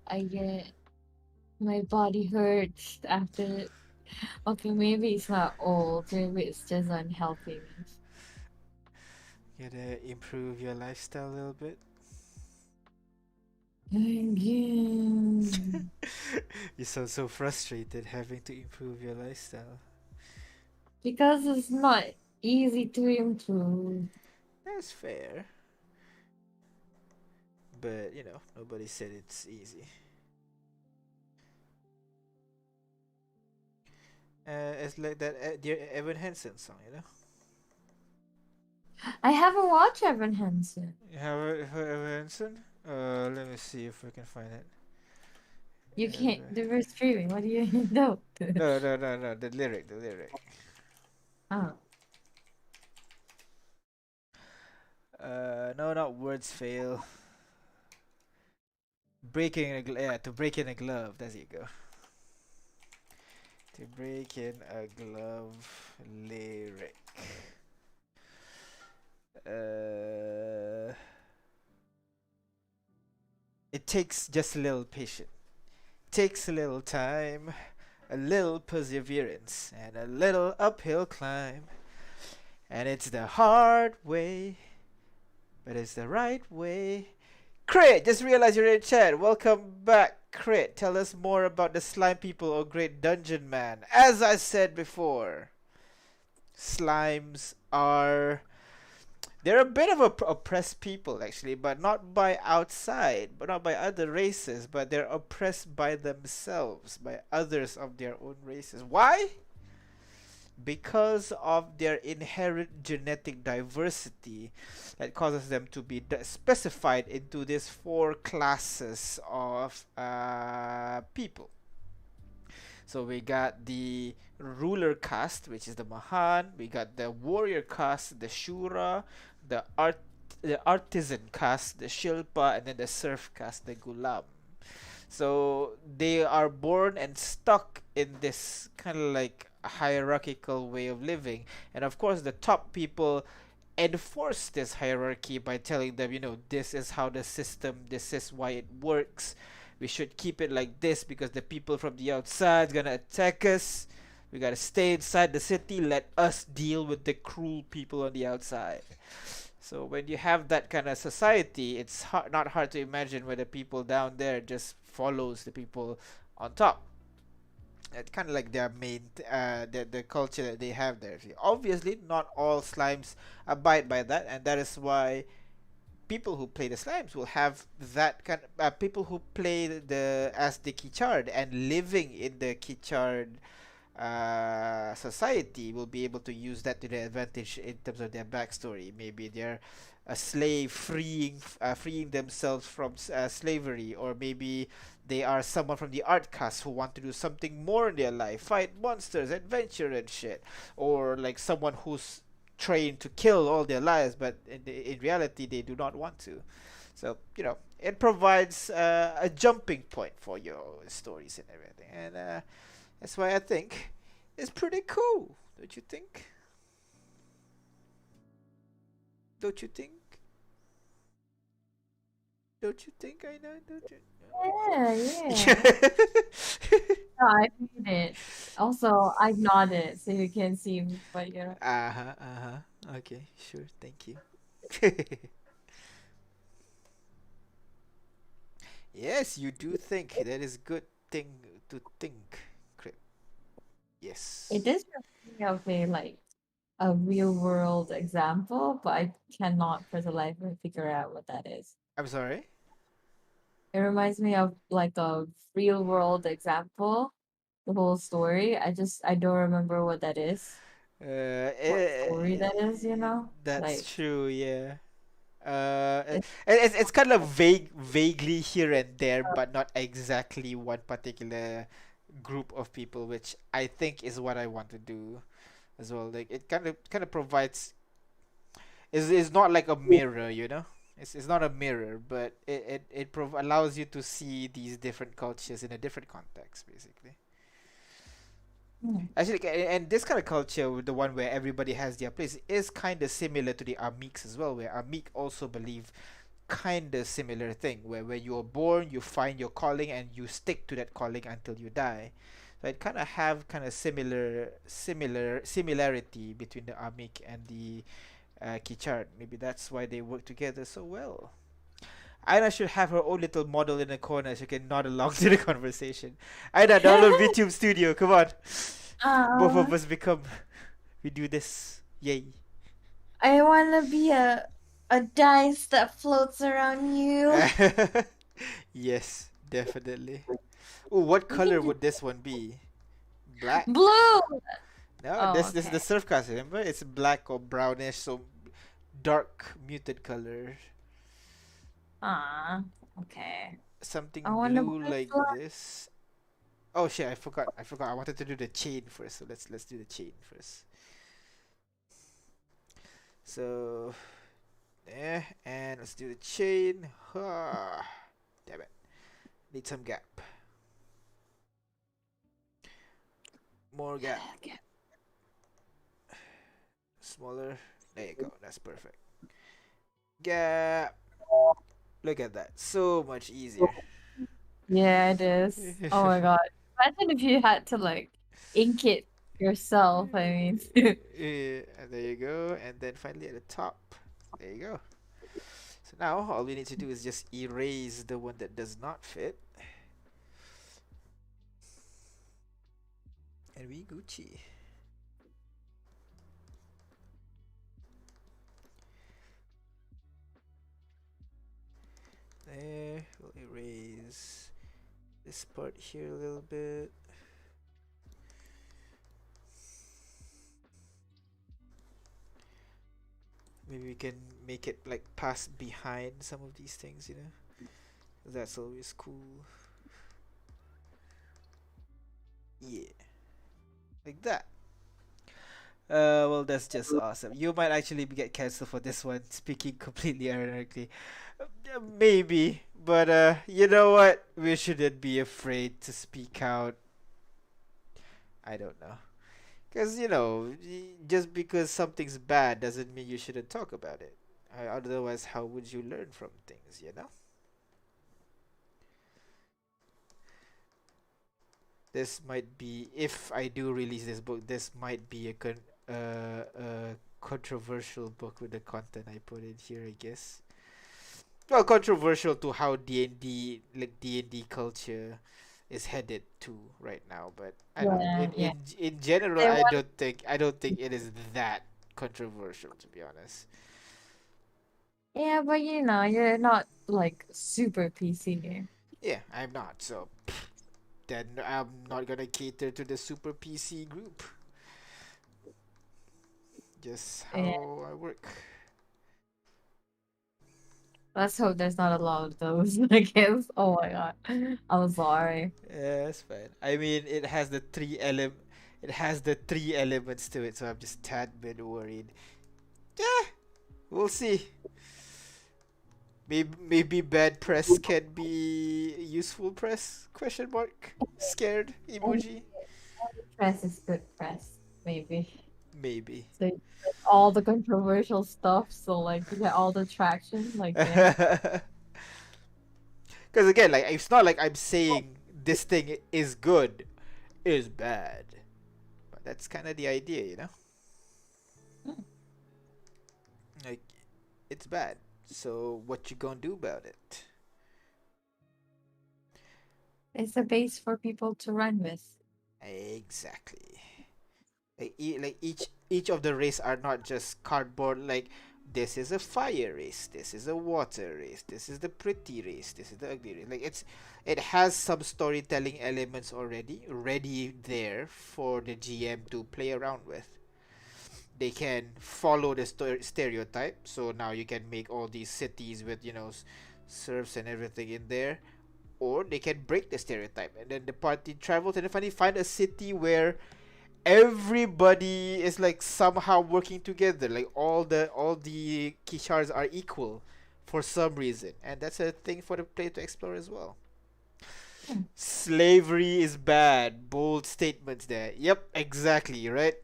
I get my body hurts after. Okay, maybe it's not old. Maybe it's just unhealthy. Gotta improve your lifestyle a little bit. Again. You sound so frustrated having to improve your lifestyle. Because it's not easy to improve. That's fair. But, nobody said it's easy. It's like that dear Evan Hansen song, I haven't watched Evan Hansen. You have heard Evan Hansen? Let me see if I can find it. You can't. They were streaming. What do you know? No, the lyric. Oh. No, not words fail. To break in a glove. There you go. To break in a glove lyric. It takes just a little patience. Takes a little time, a little perseverance, and a little uphill climb. And it's the hard way, but it's the right way. Crit, just realized you're in chat. Welcome back, Crit. Tell us more about the slime people or great dungeon man. As I said before, slimes are... They're a bit of a oppressed people, actually, but not by outside, but not by other races, but they're oppressed by themselves, by others of their own races. Why? Because of their inherent genetic diversity that causes them to be specified into these 4 classes of people. So we got the ruler caste, which is the Mahan. We got the warrior caste, the Shura, the artisan caste, the Shilpa, and then the serf caste, the Gulam. So they are born and stuck in this kind of like hierarchical way of living. And of course, the top people enforce this hierarchy by telling them, this is how the system, this is why it works. We should keep it like this because the people from the outside gonna attack us. We gotta stay inside the city. Let us deal with the cruel people on the outside. So when you have that kind of society, it's not hard to imagine where the people down there just follows the people on top. It's kind of like their main, the culture that they have there. Obviously, not all slimes abide by that, and that is why people who play the slimes will have that kind. People who play the as the Ki-chard and living in the Ki-chard society will be able to use that to their advantage in terms of their backstory. Maybe they're a slave freeing themselves from slavery, or maybe they are someone from the art cast who want to do something more in their life, fight monsters, adventure and shit, or like someone who's trained to kill all their lives, but in reality they do not want to. So it provides a jumping point for your stories and everything, and that's why I think it's pretty cool. Don't you think? Don't you think? Don't you think I know? Don't you? Yeah, yeah. Yeah. No, I made it. Also, I nodded so you can see, but Uh-huh, uh-huh. Okay, sure. Thank you. Yes, you do think. That is good thing to think, Crip. it Yes. is reminding me of a real world example, but I cannot for the life of me figure out what that is. I'm sorry. It reminds me of like a real world example, the whole story. I don't remember what that is, what story that is, That's Like true, yeah. Uh, it, it's kind of vaguely here and there, but not exactly one particular group of people, which I think is what I want to do as well. Like it kind of provides is not like a mirror, It's not a mirror, but it allows you to see these different cultures in a different context, basically. hmm, Actually, and this kind of culture, with the one where everybody has their place, is kind of similar to the Amiks as well, where Amik also believe kind of similar thing, where you are born, you find your calling, and you stick to that calling until you die. So it kind of have kind of similarity between the Amik and the Ki-chard. Maybe that's why they work together so well. Aina should have her own little model in the corner so she can nod along to the conversation. Aina, download VTube Studio. Come on. Both uh, of us become. We do this. Yay. I want to be a dice that floats around you. Yes, definitely. Oh, what You can color do would this one be? Black? blue. No, Oh, this is okay. the surf cast. Remember, it's black or brownish, so dark muted color. Ah, okay. I Something want to blue play like fly. this. Oh shit! I forgot. I forgot. I wanted to do the chain first. So let's do the chain first. So and let's do the chain. Ah, damn it! Need some gap. More gap. Okay. Smaller. There you go. That's perfect. Gap. Look at that. So much easier. Yeah, it is. Oh my God. Imagine if you had to ink it yourself. I mean, Yeah, and there you go. And then finally at the top. There you go. So now all we need to do is just erase the one that does not fit. And we Gucci. There, we'll erase this part here a little bit. Maybe we can make it like pass behind some of these things. That's always cool. Yeah, like that. Well, that's just awesome. You might actually get canceled for this one, speaking completely ironically. Maybe, but you know what? We shouldn't be afraid to speak out. I don't know. Because, just because something's bad doesn't mean you shouldn't talk about it. Otherwise, how would you learn from things? This might be, if I do release this book, this might be a controversial book with the content I put in here, I guess. Well, controversial to how D&D, like D&D culture is headed to right now, but I don't know. Yeah, yeah. In general, They want, I don't think it is that controversial, to be honest. yeah, but you're not like super PC here. Yeah, I'm not. So then I'm not gonna cater to the super PC group. Just Yeah. how I work. Let's hope there's not a lot of those, I guess. Oh my god. I'm sorry. Yeah, it's fine. I mean, it has the three elements to it, so I'm just tad bit worried. Yeah, we'll see. Maybe bad press can be useful press? Question mark. Scared And emoji. press is good press, maybe. Maybe. So you get all the controversial stuff, so like you get all the traction, like yeah. Because again, like it's not like I'm saying this thing is good, is bad, but that's kind of the idea. Hmm. Like it's bad. So what you gonna do about it? It's a base for people to run with. Exactly. Like each of the race are not just cardboard. Like this is a fire race, this is a water race, this is the pretty race, this is the ugly race. Like it has some storytelling elements already ready there for the GM to play around with. They can follow the stereotype, so now you can make all these cities with serfs and everything in there, or they can break the stereotype and then the party travels and then finally find a city where everybody is like somehow working together, like all the Ki-chards are equal for some reason, and that's a thing for the player to explore as well. Hmm. Slavery is bad, bold statements there. Yep, exactly, right.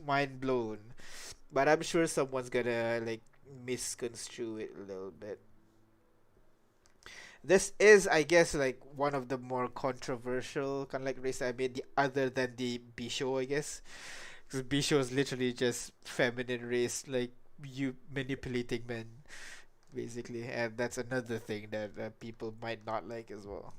Mind blown. But I'm sure someone's gonna like misconstrue it a little bit. This is, I guess, like one of the more controversial kind of like race I made, the other than the Bisho, I guess. Because Bisho is literally just feminine race, like you manipulating men, basically, and that's another thing that people might not like as well.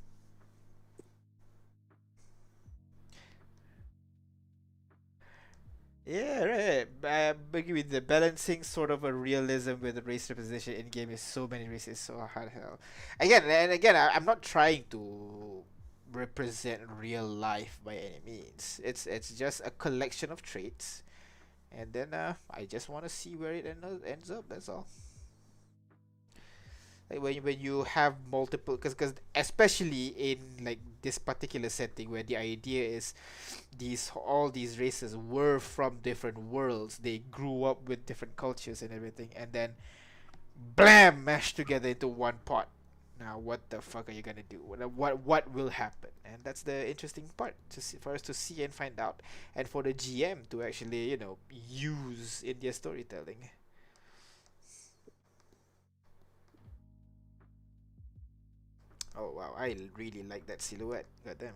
Yeah, right. But with the balancing sort of a realism with the race representation in game is so many races, so hard hell. Again and again, I'm not trying to represent real life by any means. It's just a collection of traits, and then I just want to see where it ends up. That's all. Like when you have multiple, because especially in like this particular setting where the idea is these all these races were from different worlds, they grew up with different cultures and everything, and then blam, mashed together into one pot. Now what the fuck are you gonna do? What will happen? And that's the interesting part to see, for us to see and find out, and for the GM to actually use in their storytelling. Oh wow, I really like that silhouette. Goddamn.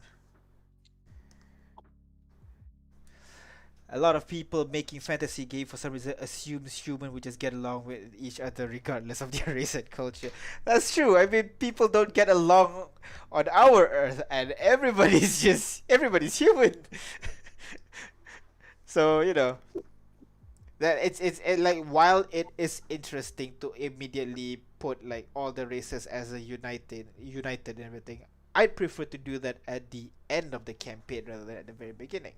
A lot of people making fantasy game for some reason assumes human would just get along with each other regardless of their race and culture. That's true. I mean, people don't get along on our Earth, and everybody's human. So that like while it is interesting to immediately put like all the races as a united and everything, I prefer to do that at the end of the campaign rather than at the very beginning.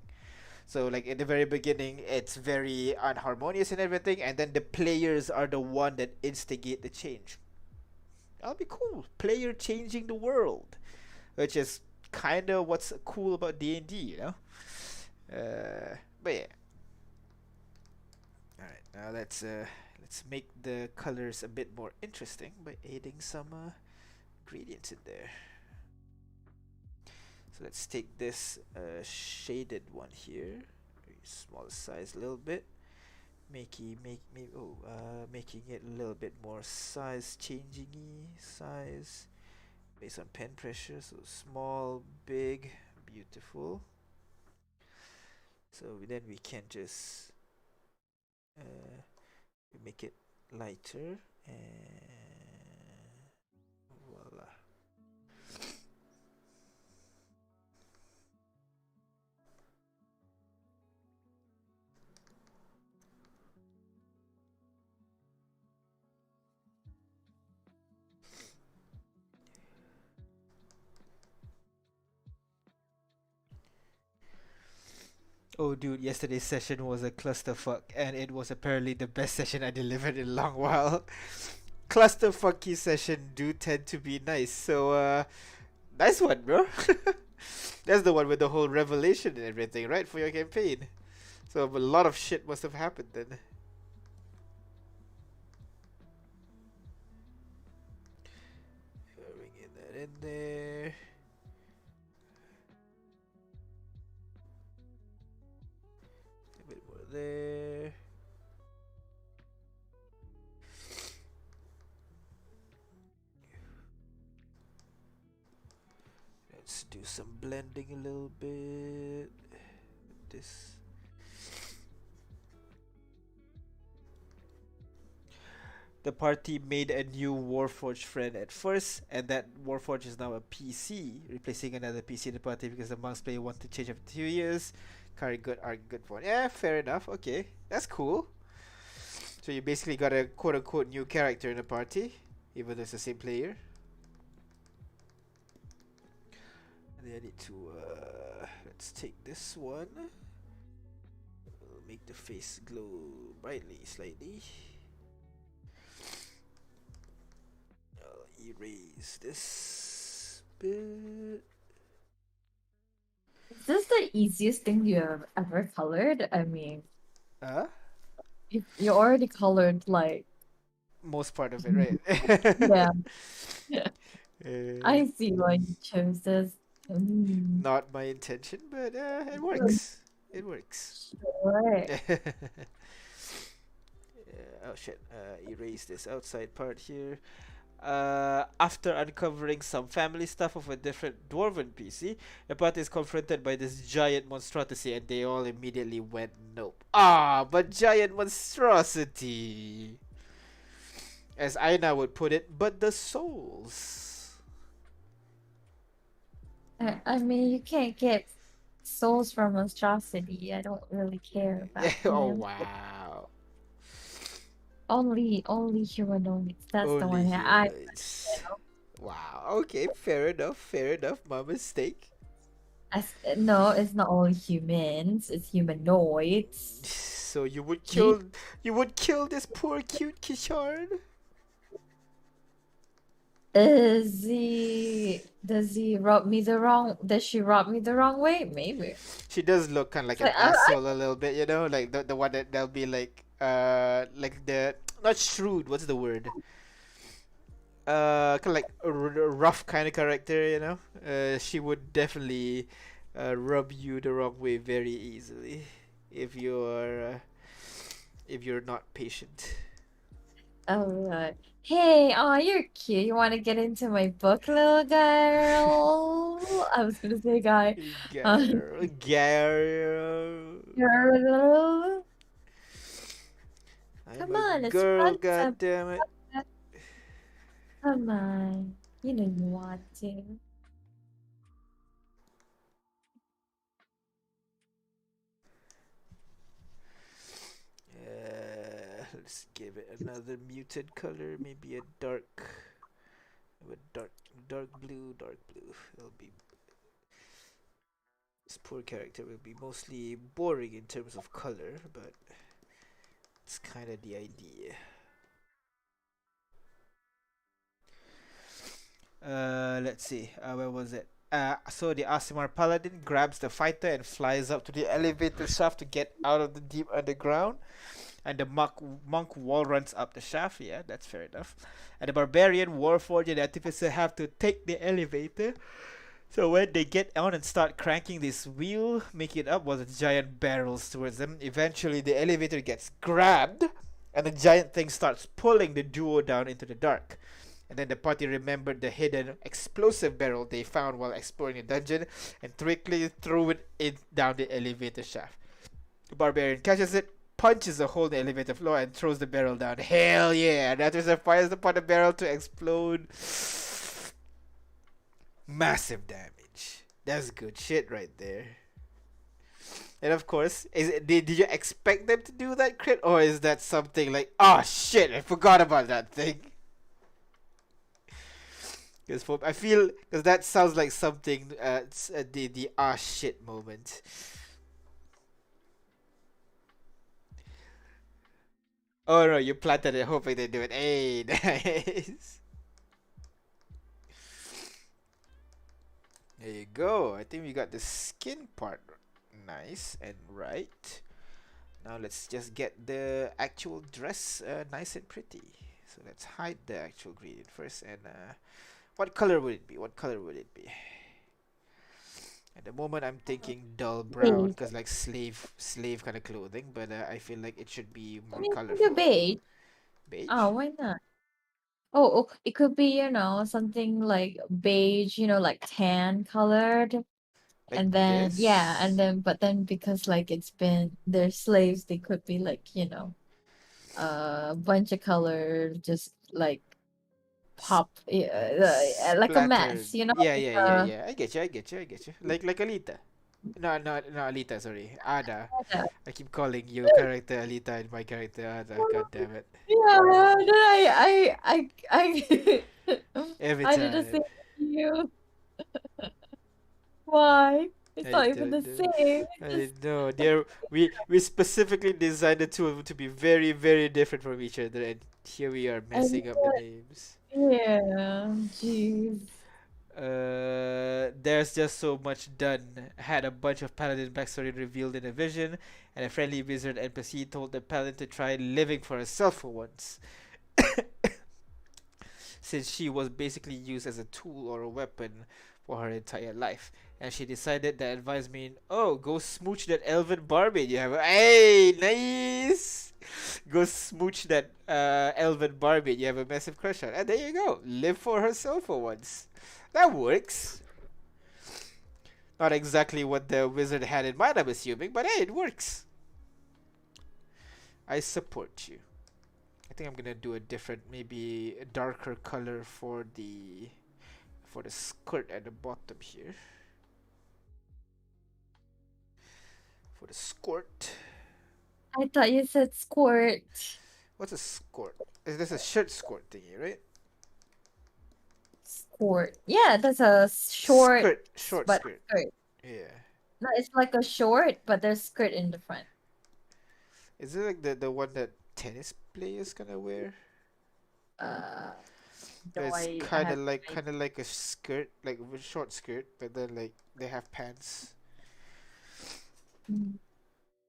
So like in the very beginning, it's very unharmonious and everything, and then the players are the one that instigate the change. That'll be cool. Player changing the world, which is kind of what's cool about D&D, you know. But yeah. All right, now let's make the colors a bit more interesting by adding some ingredients in there. So let's take this shaded one here, very small size, a little bit, making it a little bit more size changing size based on pen pressure. So small, big, beautiful. So then we can just make it lighter and voila. Oh, dude, yesterday's session was a clusterfuck, and it was apparently the best session I delivered in a long while. Clusterfucky session do tend to be nice, so nice one, bro. That's the one with the whole revelation and everything, right, for your campaign. So a lot of shit must have happened then. Bringing that in there. A bit more there. Let's do some blending a little bit. This. The party made a new Warforged friend at first, and that Warforged is now a PC, replacing another PC in the party because the monks player want to change after 2 years. Carry good, are good point. Yeah, fair enough. Okay, that's cool. So you basically got a quote-unquote new character in the party, even though it's the same player. And then I need to let's take this one. We'll make the face glow brightly, slightly. I'll erase this bit. Is this the easiest thing you have ever colored? I mean, you already colored like most part of it, right? yeah. Uh, I see why you chose this. Not my intention, but it works. It works. Sure. Oh shit! Erase this outside part here. After uncovering some family stuff of a different dwarven PC, the party is confronted by this giant monstrosity, and they all immediately went nope. Ah, but giant monstrosity, as Aina would put it, but the souls. I mean, you can't get souls from monstrosity. I don't really care about Oh him. wow! Only humanoids. That's the Only one that I humanoids. Wow. Okay, fair enough. Fair enough. My mistake. no, it's not only humans. It's humanoids. So you would Gee. kill this poor cute Ki-chard? Does he rub me the wrong? Does she rub me the wrong way? Maybe. She does look kind of like So an asshole a little bit, you know, like the one that'll be like the not shrewd. What's the word? Kind of like a rough kind of character, you know. She would definitely rub you the wrong way very easily if you're not patient. Alright. Hey, oh, you're cute. You want to get into my book, little girl? I was gonna say guy. Girl. Girl. I'm Come a on, let's girl, run some. goddammit. Come on. You know you want to. Let's give it another muted color, maybe a dark blue. It'll be this poor character will be mostly boring in terms of color, but it's kind of the idea. Let's see. Where was it? So the Aasimar Paladin grabs the fighter and flies up to the elevator shaft to get out of the deep underground. And the monk wall runs up the shaft. Yeah, that's fair enough. And the barbarian, warforged, and artificer have to take the elevator. So when they get on and start cranking this wheel, making it up while the giant barrels towards them, eventually the elevator gets grabbed, and the giant thing starts pulling the duo down into the dark. And then the party remembered the hidden explosive barrel they found while exploring the dungeon and quickly threw it in down the elevator shaft. The barbarian catches it, punches a hole in the elevator floor, and throws the barrel down. Hell yeah! And after it fires upon the barrel to explode. Massive damage. That's good shit right there. And of course, did you expect them to do that crit, or is that something like, oh shit, I forgot about that thing? Because I feel, because that sounds like something, the ah shit moment. Oh no, you planted it hoping they do it. Hey, nice. There you go. I think we got the skin part nice and right. Now let's just get the actual dress nice and pretty. So let's hide the actual gradient first. And what color would it be? What color would it be? At the moment, I'm thinking dull brown Beige. because like slave kind of clothing. But I feel like it should be I more mean, the colorful. beige. Beige, Oh, why not? Oh, it could be, something like beige, like tan colored. like And then, yeah, and this. then, but then because like they're slaves, they could be like, a bunch of color, just like pop, like a Splattered. mess, Yeah, like yeah, yeah, yeah. I get you. I get you. I get you. Like Alita. No, no, no, Alita. Sorry, Ada. yeah, I keep calling you character Alita and my character Ada. God damn it. yeah, then I Every I did the same time. to you. Why? It's I not even don't the know. same. I know. We specifically designed the two of them to be very, very different from each other, and here we are And messing up the names. yeah, jeez. There's just so much done. Had a bunch of paladin backstory revealed in a vision, and a friendly wizard NPC told the paladin to try living for herself for once, since she was basically used as a tool or a weapon for her entire life. And she decided that advice mean, oh, go smooch that elven barmaid you have. Hey, nice! Go smooch that elven barmaid you have a massive crush on. And there you go. Live for herself for once. That works. Not exactly what the wizard had in mind, I'm assuming, but hey, it works. I support you. I think I'm gonna do a different, maybe a darker color for the skirt at the bottom here. For the skirt. I thought you said squirt. What's a skirt? Is this a shirt skirt thingy, right? Squirt. Yeah, that's a short, Skirt, short but skirt. skirt. Yeah. No, it's like a short, but there's skirt in the front. Is it like the one that tennis players gonna wear? Uh, no, It's I kind have of like no kind of like a skirt, like a short skirt, but then like they have pants. idea.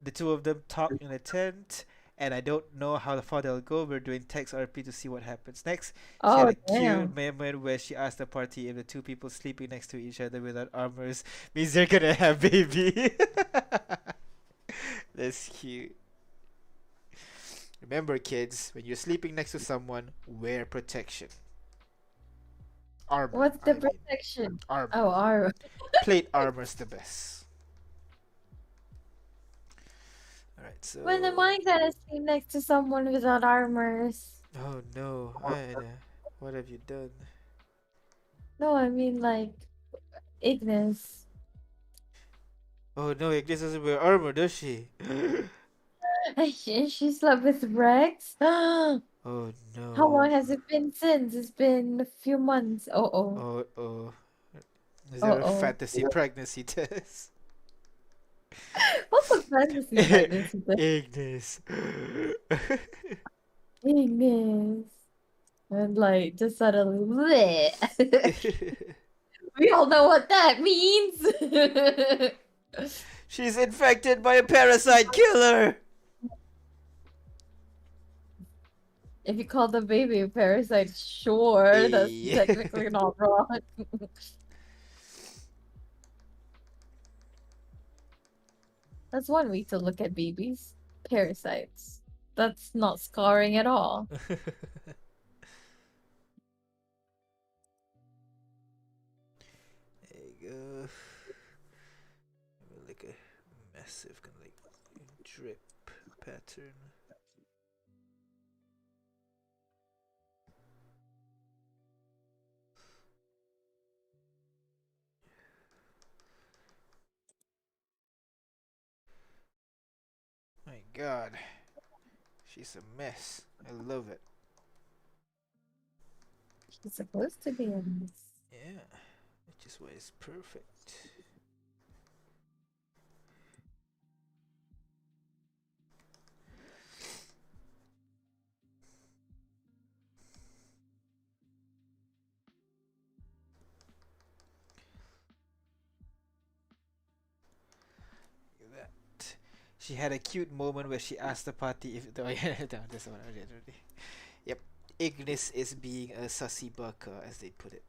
The two of them talk in a tent, and I don't know how far they'll go. We're doing text RP to see what happens next. She had Oh, a cute damn. moment where she asked the party if the two people sleeping next to each other without armors means they're gonna have baby. That's cute. Remember, kids, when you're sleeping next to someone, wear protection. Armor, What's the I mean. protection? Armor. Oh, armor. Plate armor's the best. Alright, When am so. I gonna sleep next to someone without armors? Oh no, Aina. What have you done? No, I mean like Ignis. Oh no, Ignis doesn't wear armor, does she? She slept with Rex. How Oh no. long has it been since? It's been a few months. Oh oh. Oh oh. Is Oh there a oh. fantasy pregnancy test? What's a fantasy pregnancy test? Ignis. Ignis. And like just suddenly bleh. We all know what that means. She's infected by a parasite killer. If you call the baby a parasite, sure, that's Yeah. technically not wrong. That's one way to look at babies. Parasites. That's not scarring at all. There you go. Like a massive kind of like drip pattern. My God, she's a mess. I love it. She's supposed to be in this. Yeah, which is why it's perfect. Look at that. She had a cute moment where she asked the party if. Oh, yeah, that's what I did already. Yep, Ignis is being a sussy bucker, as they put it.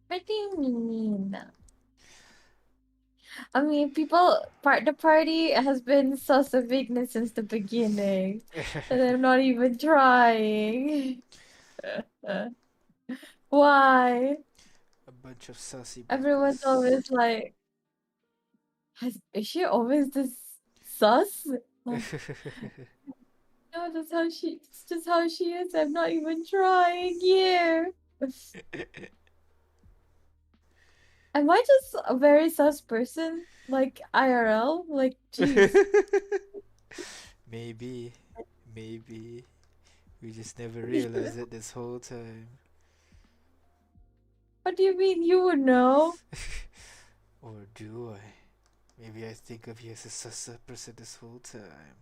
What do you mean? I mean, the party has been sus of weakness since the beginning. And they're not even trying. Why? A bunch of sussy Everyone's buckers. always like, is she always this sus? Like, no, it's just how she is. I'm not even trying here. Am I just a very sus person? Like IRL? Like, jeez. Maybe, maybe. We just never realized it this whole time. What do you mean you would know? Or do I? Maybe I think of you as a sus person this whole time.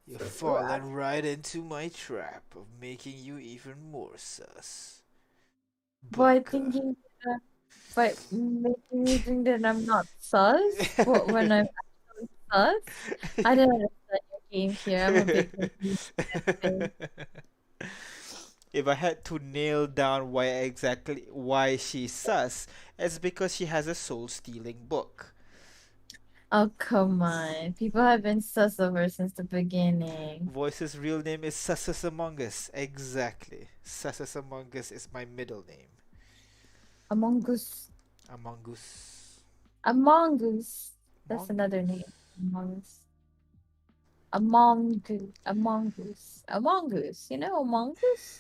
You've fallen right into my trap of making you even more sus. By Bucka. thinking that, by making me think that I'm not sus, but when I'm actually sus, I don't understand your game here. I'm a bit confused. If I had to nail down why she's sus, it's because she has a soul-stealing book. Oh, come on. People have been sus of her since the beginning. Voice's real name is Sussus Among Us. Exactly. Sussus Among Us is my middle name. Among Us. Among Us. Among Us. That's Among another Us. name. Among Us. Among Us. Among Us. Among Us. You know Among Us?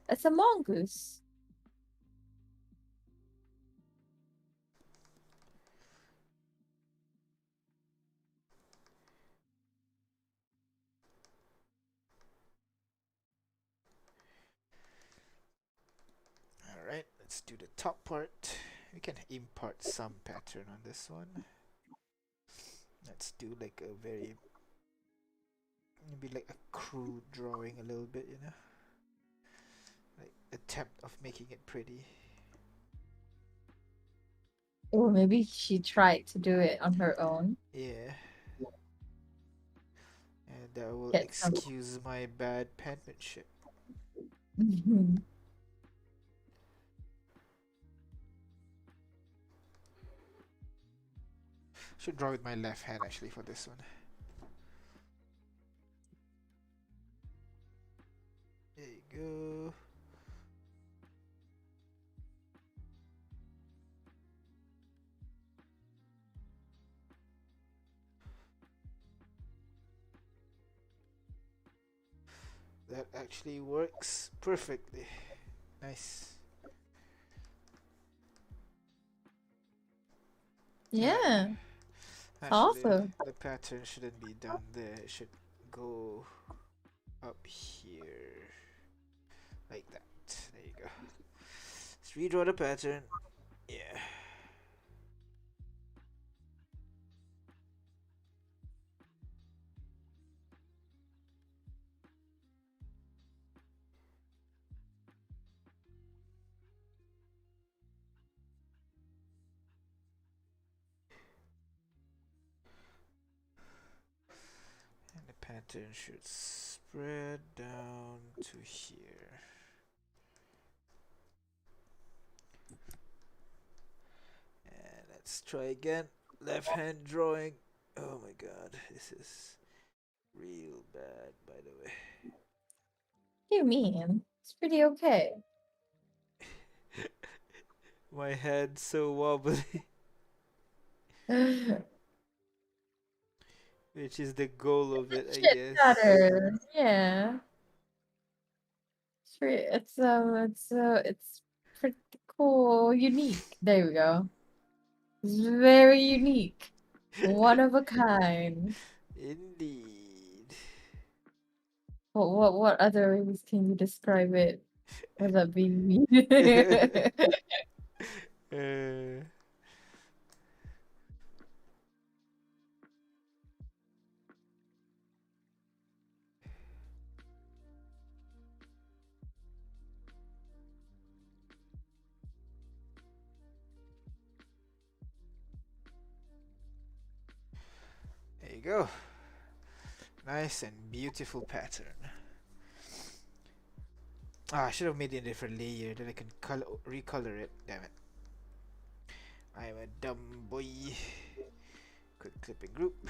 It's Among Us. Alright, let's do the top part. We can impart some pattern on this one. Let's do like a very, maybe like a crude drawing a little bit, you know? Like attempt of making it pretty. Or maybe she tried to do it on her own. Yeah. And that will Get some. excuse my bad penmanship. Should draw with my left hand actually for this one. There you go. That actually works perfectly. Nice. Yeah. Actually, Awesome. the pattern shouldn't be down there. It should go up here. Like that. There you go. Let's redraw the pattern. Yeah. Pattern should spread down to here. And let's try again. Left hand drawing. Oh my god, this is real bad, by the way. What do you mean? It's pretty okay. My hand's so wobbly. Which is the goal of it, I Shit guess. chatter. Yeah. It's pretty cool, unique. There we go. It's very unique. One of a kind. Indeed. What other ways can you describe it without being mean? uh, there you go. Nice and beautiful pattern. Ah, I should have made it a different layer that I can recolor it. Damn it. I'm a dumb boy. Quick clipping group.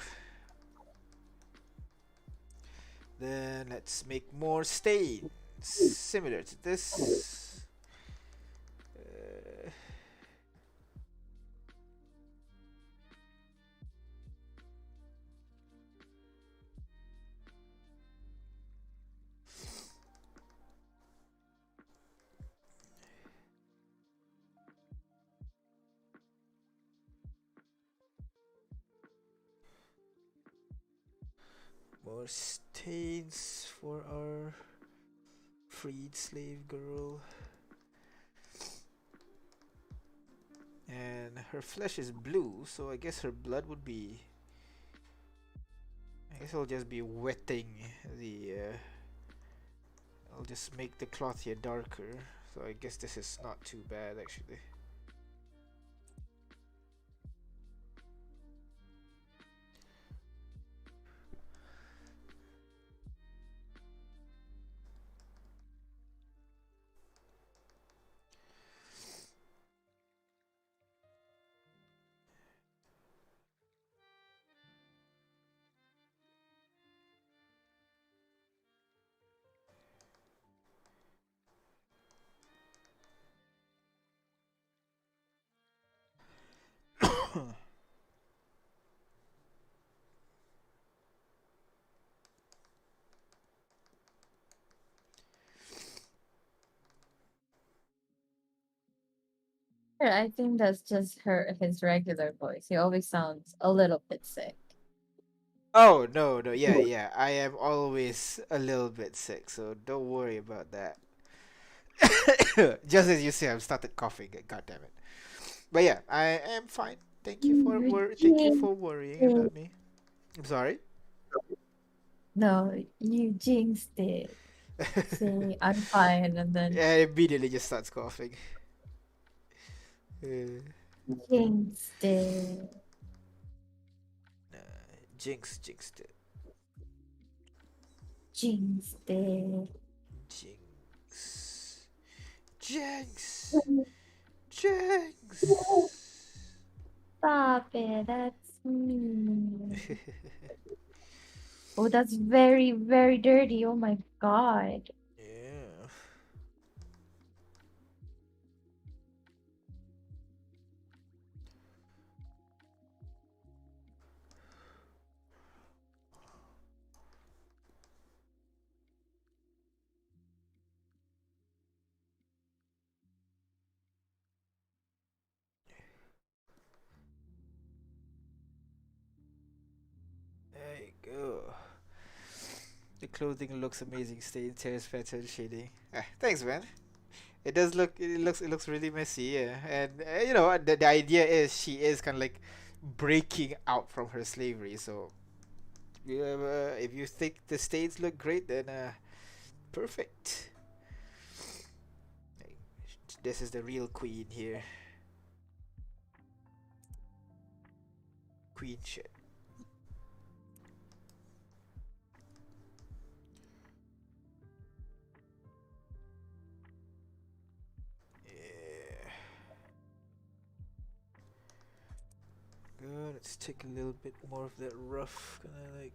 Then let's make more stains similar to this. More stains for our freed slave girl. And her flesh is blue, so I guess her blood would be... I guess I'll just be wetting the... I'll just make the cloth here darker. So I guess this is not too bad actually. I think that's just his regular voice. He always sounds a little bit sick. Oh, no, no, yeah, yeah. I am always a little bit sick, so don't worry about that. Just as you say, I've started coughing. God damn it. But yeah, I am fine. Thank you You for worrying jinxed about me. I'm sorry. No, you jinxed it. Say I'm fine, and then Yeah, immediately just starts coughing. jinxed it. Jinxed it. Jinxed it. Jinx. Jinx. Jinx. Stop it. That's mean. Oh, that's very, very dirty. Oh my god. Yeah. There you go. The clothing looks amazing. Stain, tears, pattern, shading. Ah, thanks, man. It does look. It looks really messy. Yeah, and you know the idea is she is kind of like breaking out from her slavery. So yeah, if you think the stains look great, then perfect. Like, this is the real queen here. Queen shit. Let's take a little bit more of that rough kind of like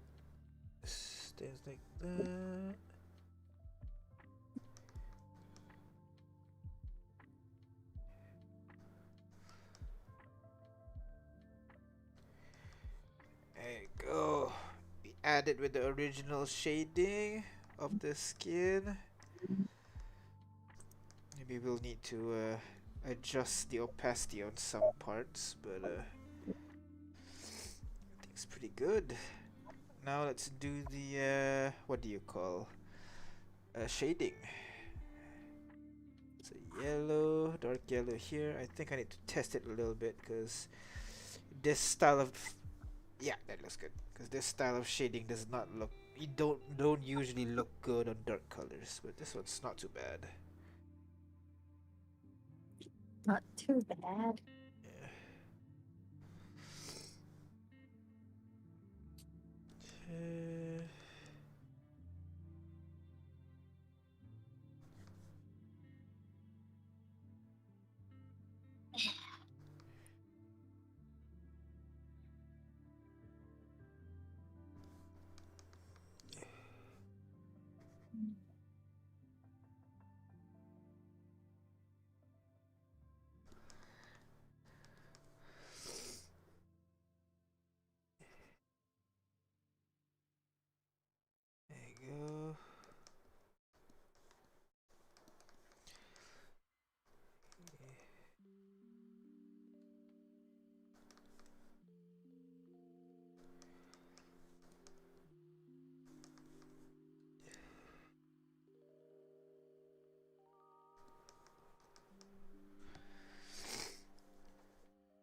stance like that. There you go. We added with the original shading of the skin. Maybe we'll need to adjust the opacity on some parts, but I think it's pretty good. Now let's do the what do you call shading? It's a yellow, dark yellow here. I think I need to test it a little bit because this style of that looks good. Because this style of shading does not look you don't usually look good on dark colors, but this one's not too bad. Not too bad. Yeah. There you go.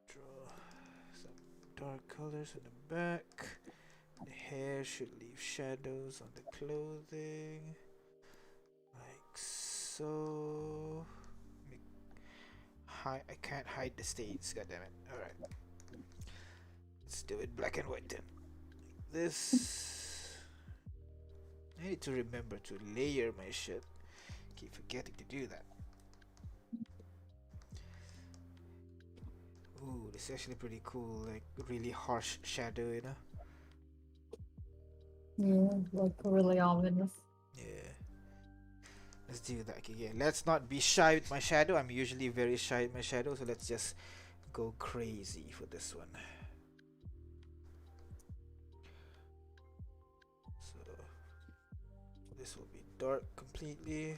Draw some dark colors in the back. The hair should leave shadows on the clothing. Like so. I can't hide the stains, goddammit. Alright. Let's do it black and white then. This. I need to remember to layer my shit. Keep forgetting to do that. Ooh, this is actually pretty cool. Like, really harsh shadow, you know? Yeah, like really ominous. Yeah. Let's do that again. Let's not be shy with my shadow. I'm usually very shy with my shadow, so let's just go crazy for this one. So this will be dark completely.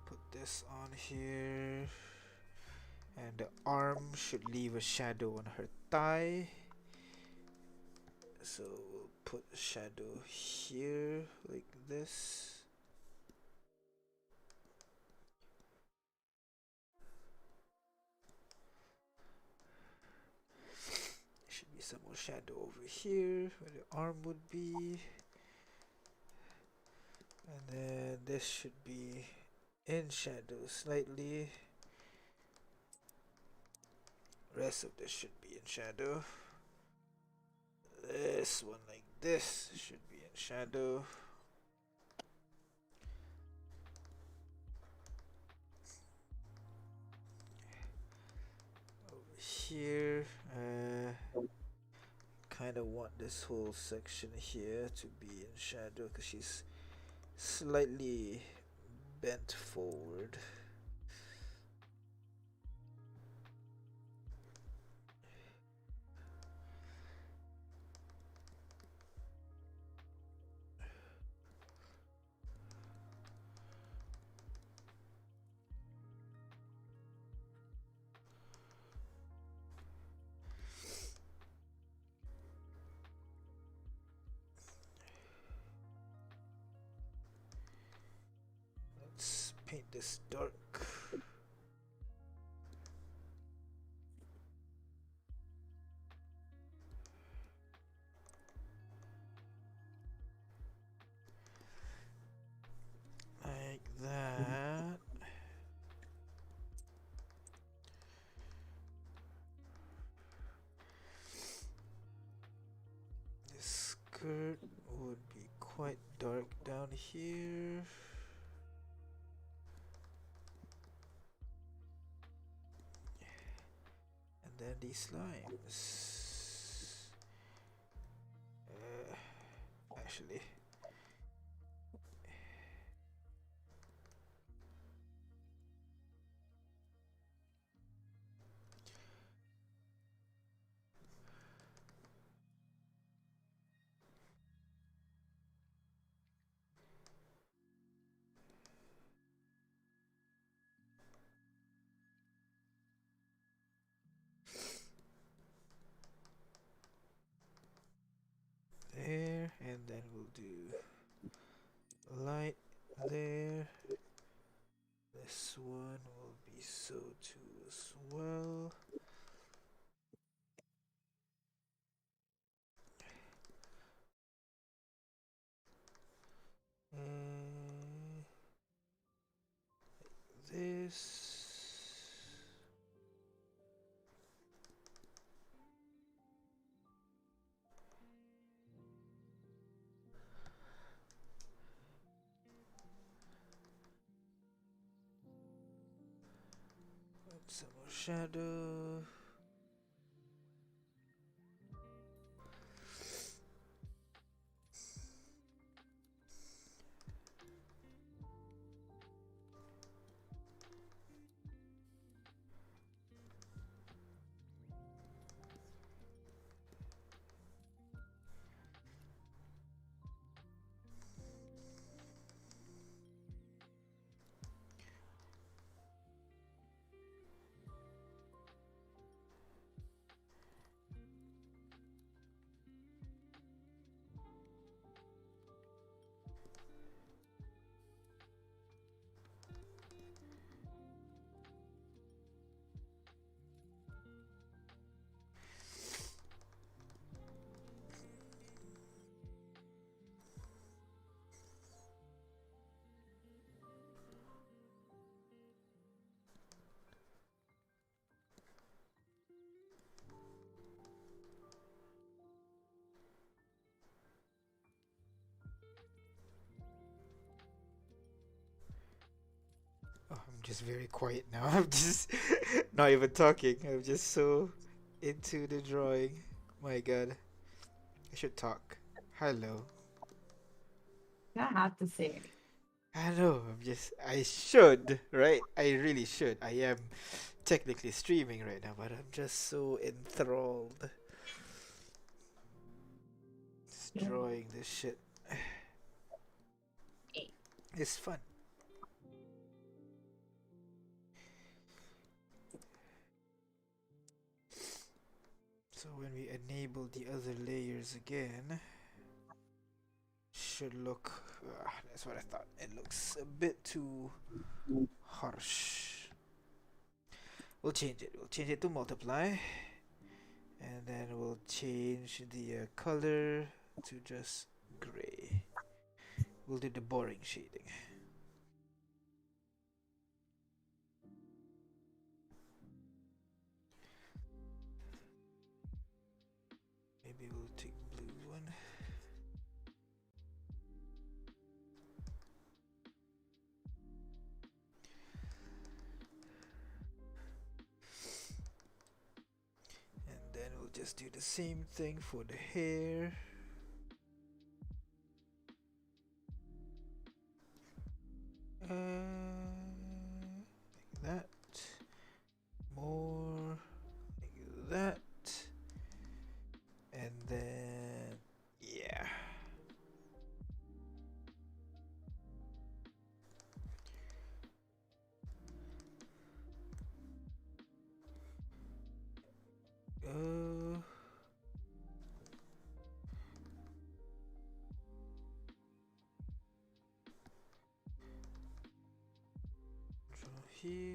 Put this on here. And the arm should leave a shadow on her thigh. So we'll put a shadow here like this. Should be some more shadow over here where the arm would be. And then this should be in shadow slightly. Rest of this should be in shadow. This one like this should be in shadow. Over here, kind of want this whole section here to be in shadow because she's slightly bent forward. Let's paint this dark. Like that. This skirt would be quite dark down here. these slimes. Actually, there, and then we'll do light there. This one will be so too as well. This. Some more shadow. Oh, I'm just very quiet now. I'm just not even talking. I'm just so into the drawing. My god. I should talk. Hello. I have to say, I know, I should, right? I really should. I am technically streaming right now, but I'm just so enthralled. Just drawing this shit. It's fun. So when we enable the other layers again, should look. That's what I thought. It looks a bit too harsh. We'll change it. We'll change it to multiply, and then we'll change the color to just gray. We'll do the boring shading. Maybe we'll take blue one. And then we'll just do the same thing for the hair. Like that. More like that. And then, yeah. Draw here.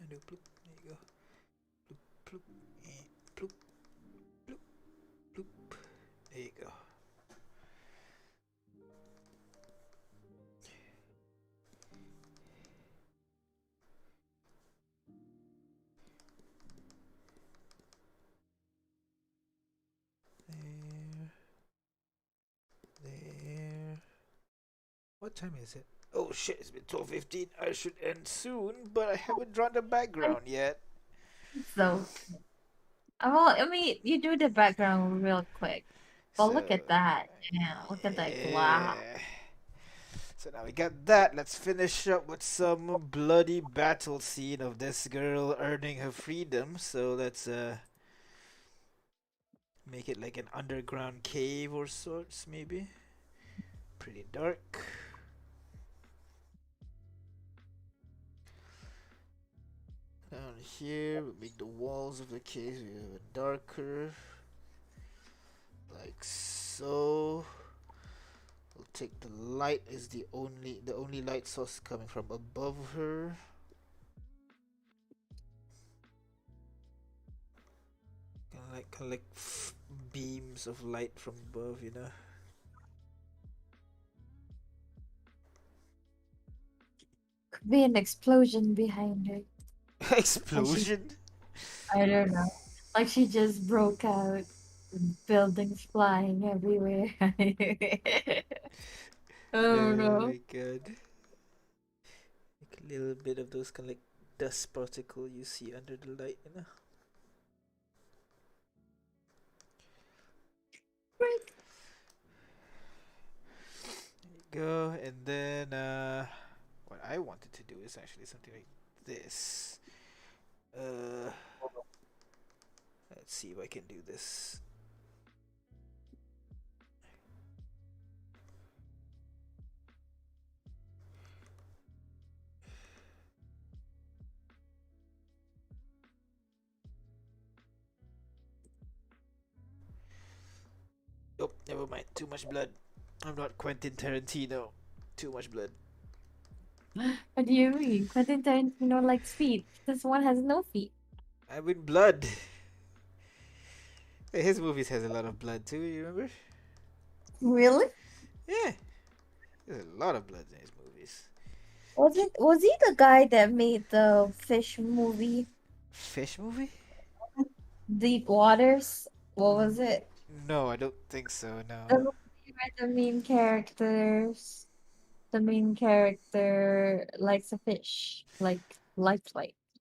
do bloop. There you go. Bloop, bloop, bloop, bloop, bloop. There you go. There. There. What time is it? Oh shit, it's been 12:15. I should end soon, but I haven't drawn the background yet. So, well, I mean, you do the background real quick. But So, look at that. Yeah, look at that glass. yeah. So now we got that. Let's finish up with some bloody battle scene of this girl earning her freedom. So let's make it like an underground cave or sorts, maybe. Pretty dark. Down here, we'll make the walls of the cave darker, like so. We'll take the light is the only light source coming from above her. Kind of like beams of light from above, you know. Could be an explosion behind her. Like she, Explosion. I don't know. Like she just broke out. Buildings flying everywhere. Oh Oh no. my god. Like a little bit of those kind of like dust particle you see under the light, you know. Go, and then what I wanted to do is actually something like this. Uh, let's see if I can do this. Oh, never mind. Too much blood. I'm not Quentin Tarantino. Too much blood. What do you mean? Quentin Tarantino likes feet. This one has no feet. I mean blood. His movies has a lot of blood too. You remember? Really? Yeah, there's a lot of blood in his movies. Was he the guy that made the fish movie, Fish movie? Deep Waters? What was it? No, I don't think so. The No. movie where the main character likes a fish,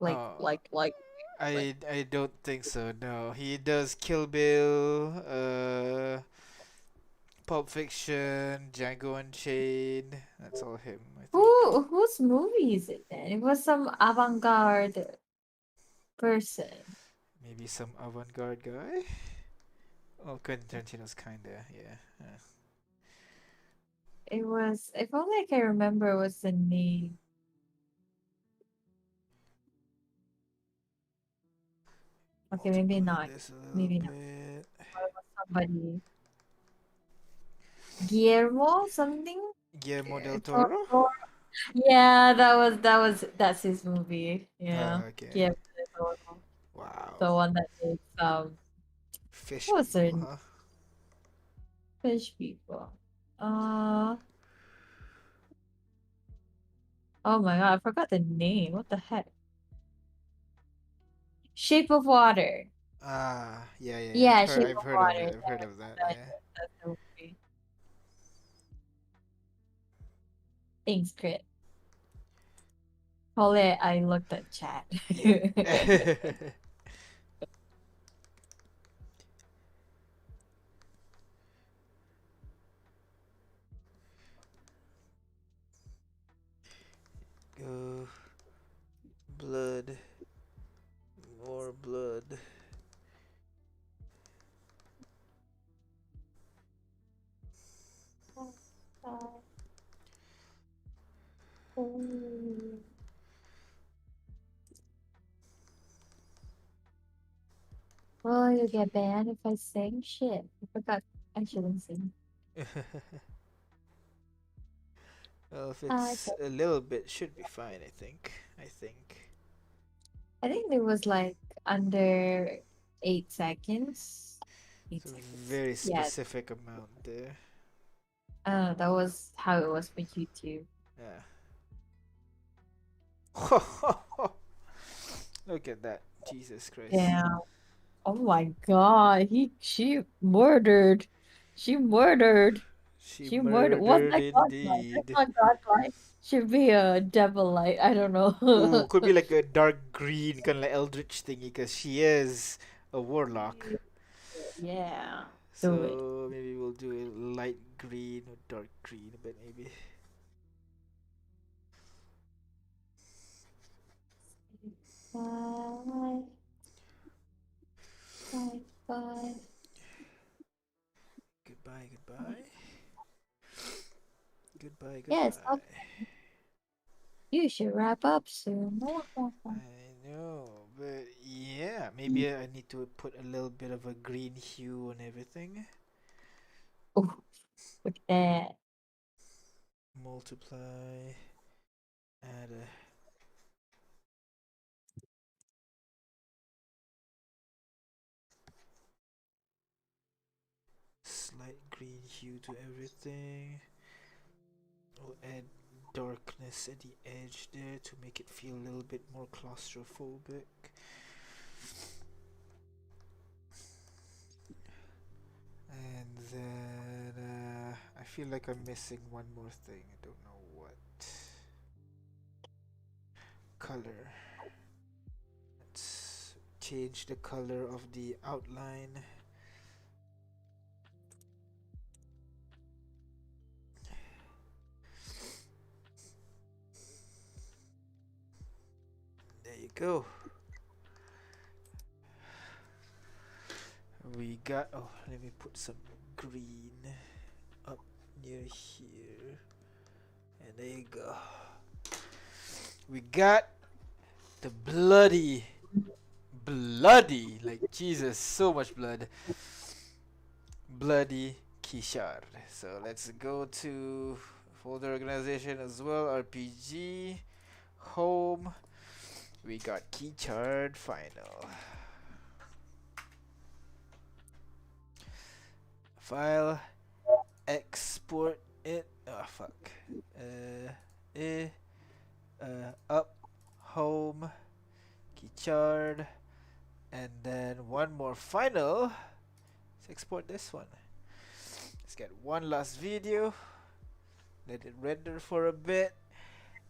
Oh, like, like. I don't think so. No, he does Kill Bill, Pulp Fiction, Django Unchained. That's all him, I think. Whose movie is it then? It was some avant-garde person. Maybe some avant-garde guy. Oh, Quentin Tarantino's kinda, yeah. It was, if only I can remember what's the name. Okay, maybe Multiply not. this a little Maybe not. bit. Or it was somebody. Guillermo something? Guillermo del Toro. Toro? Yeah, that's his movie. Yeah. Okay. Guillermo del Toro. Wow. The one that makes Fish what was her people, name? huh? Fish people. Uh oh my god, I forgot the name. What the heck? Shape of Water. Ah, yeah, yeah, yeah. Yeah, Shape I've of heard of Water. that. I've heard of that. That's Yeah. that's the movie. Thanks, Crit. Holy, I looked at chat. Yeah. Go. Blood. More blood. Well, you get banned if I sing shit. I forgot I shouldn't sing. Well, if I it's said, a little bit, should be fine. I think. I think there was like under 8 seconds. It's Eight a seconds. very Yeah, specific amount there. that was how it was for YouTube. Yeah. Look at that. Jesus Christ. Yeah. Oh my God. She murdered. She murdered. She She murdered. What's murdered that godlike? That's indeed. not godlike. Should be a devil light. I don't Ooh, know. could be like a dark green kind of like eldritch thingy because she is a warlock. Yeah. Do it. So maybe we'll do a light green or dark green, but maybe. Bye. Bye. Bye. Goodbye, goodbye. Goodbye, Yes, goodbye. you should wrap up soon. I know, but yeah, maybe I need to put a little bit of a green hue on everything. Oh, look at that. Multiply, add a slight green hue to everything. We'll add darkness at the edge there to make it feel a little bit more claustrophobic. And then I feel like I'm missing one more thing. I don't know what. Color. Let's change the color of the outline. There you go. We got. Oh, let me put some green up near here. And there you go. We got the bloody, like Jesus, so much blood. Bloody Ki-chard. So let's go to folder organization as well. RPG, home. We got Ki-chard final. File, export it. Oh fuck. Eh, up, home, Ki-chard, and then one more final. Let's export this one. Let's get one last video. Let it render for a bit.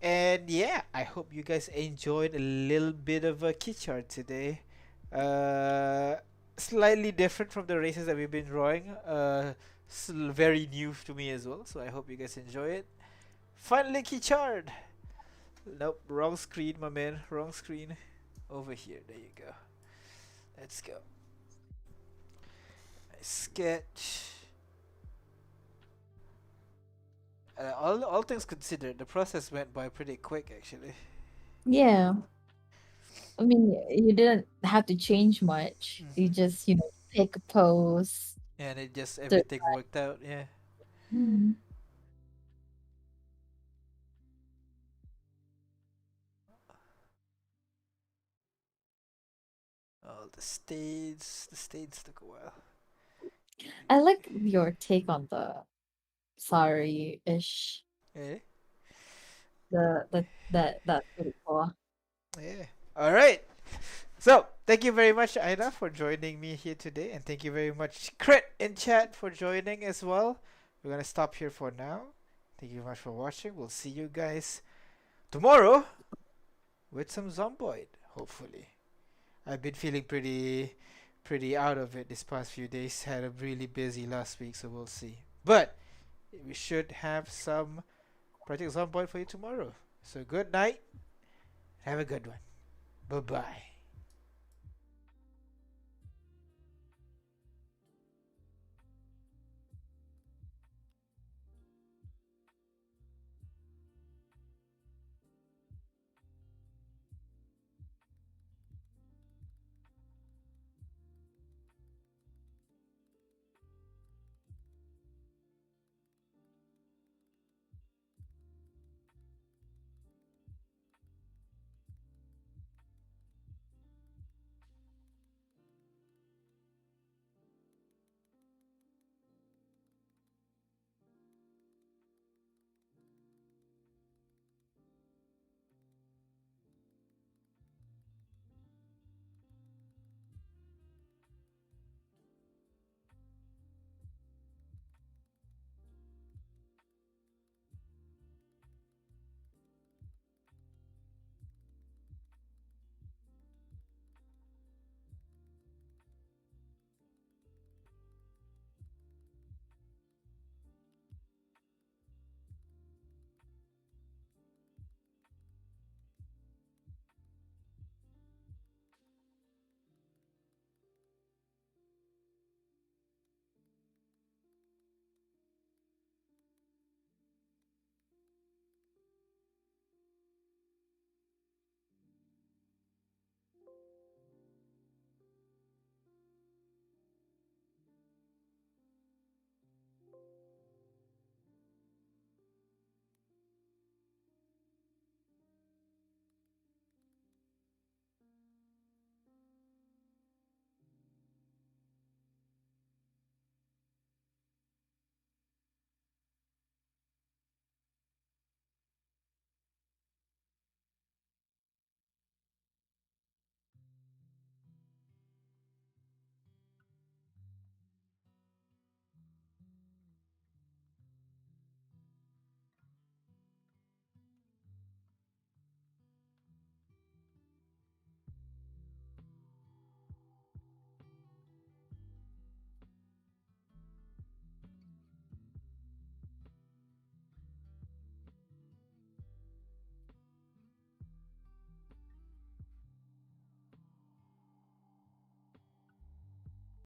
And yeah, I hope you guys enjoyed a little bit of a Ki-chard today. Uh, Slightly different from the races that we've been drawing. Very new to me as well. So I hope you guys enjoy it. Finally, Ki-chard. Nope, wrong screen, my man. Wrong screen. Over here. There you go. Let's go. Sketch. All things considered, the process went by pretty quick actually, Yeah. I mean, you didn't have to change much. You hmm just, pick a pose. and it just To, everything worked out. Yeah, Mhm. all the states took a while. I like your take on the sorry-ish. Yeah, That's pretty cool. yeah. All right. So thank you very much, Aida, for joining me here today, and thank you very much, Crit in chat, for joining as well. We're gonna stop here for now. Thank you very much for watching. We'll see you guys tomorrow with some Zomboid, hopefully. I've been feeling pretty out of it this past few days. Had a really busy last week, so we'll see. But we should have some Project Zomboid for you tomorrow. So good night. Have a good one. Bye bye.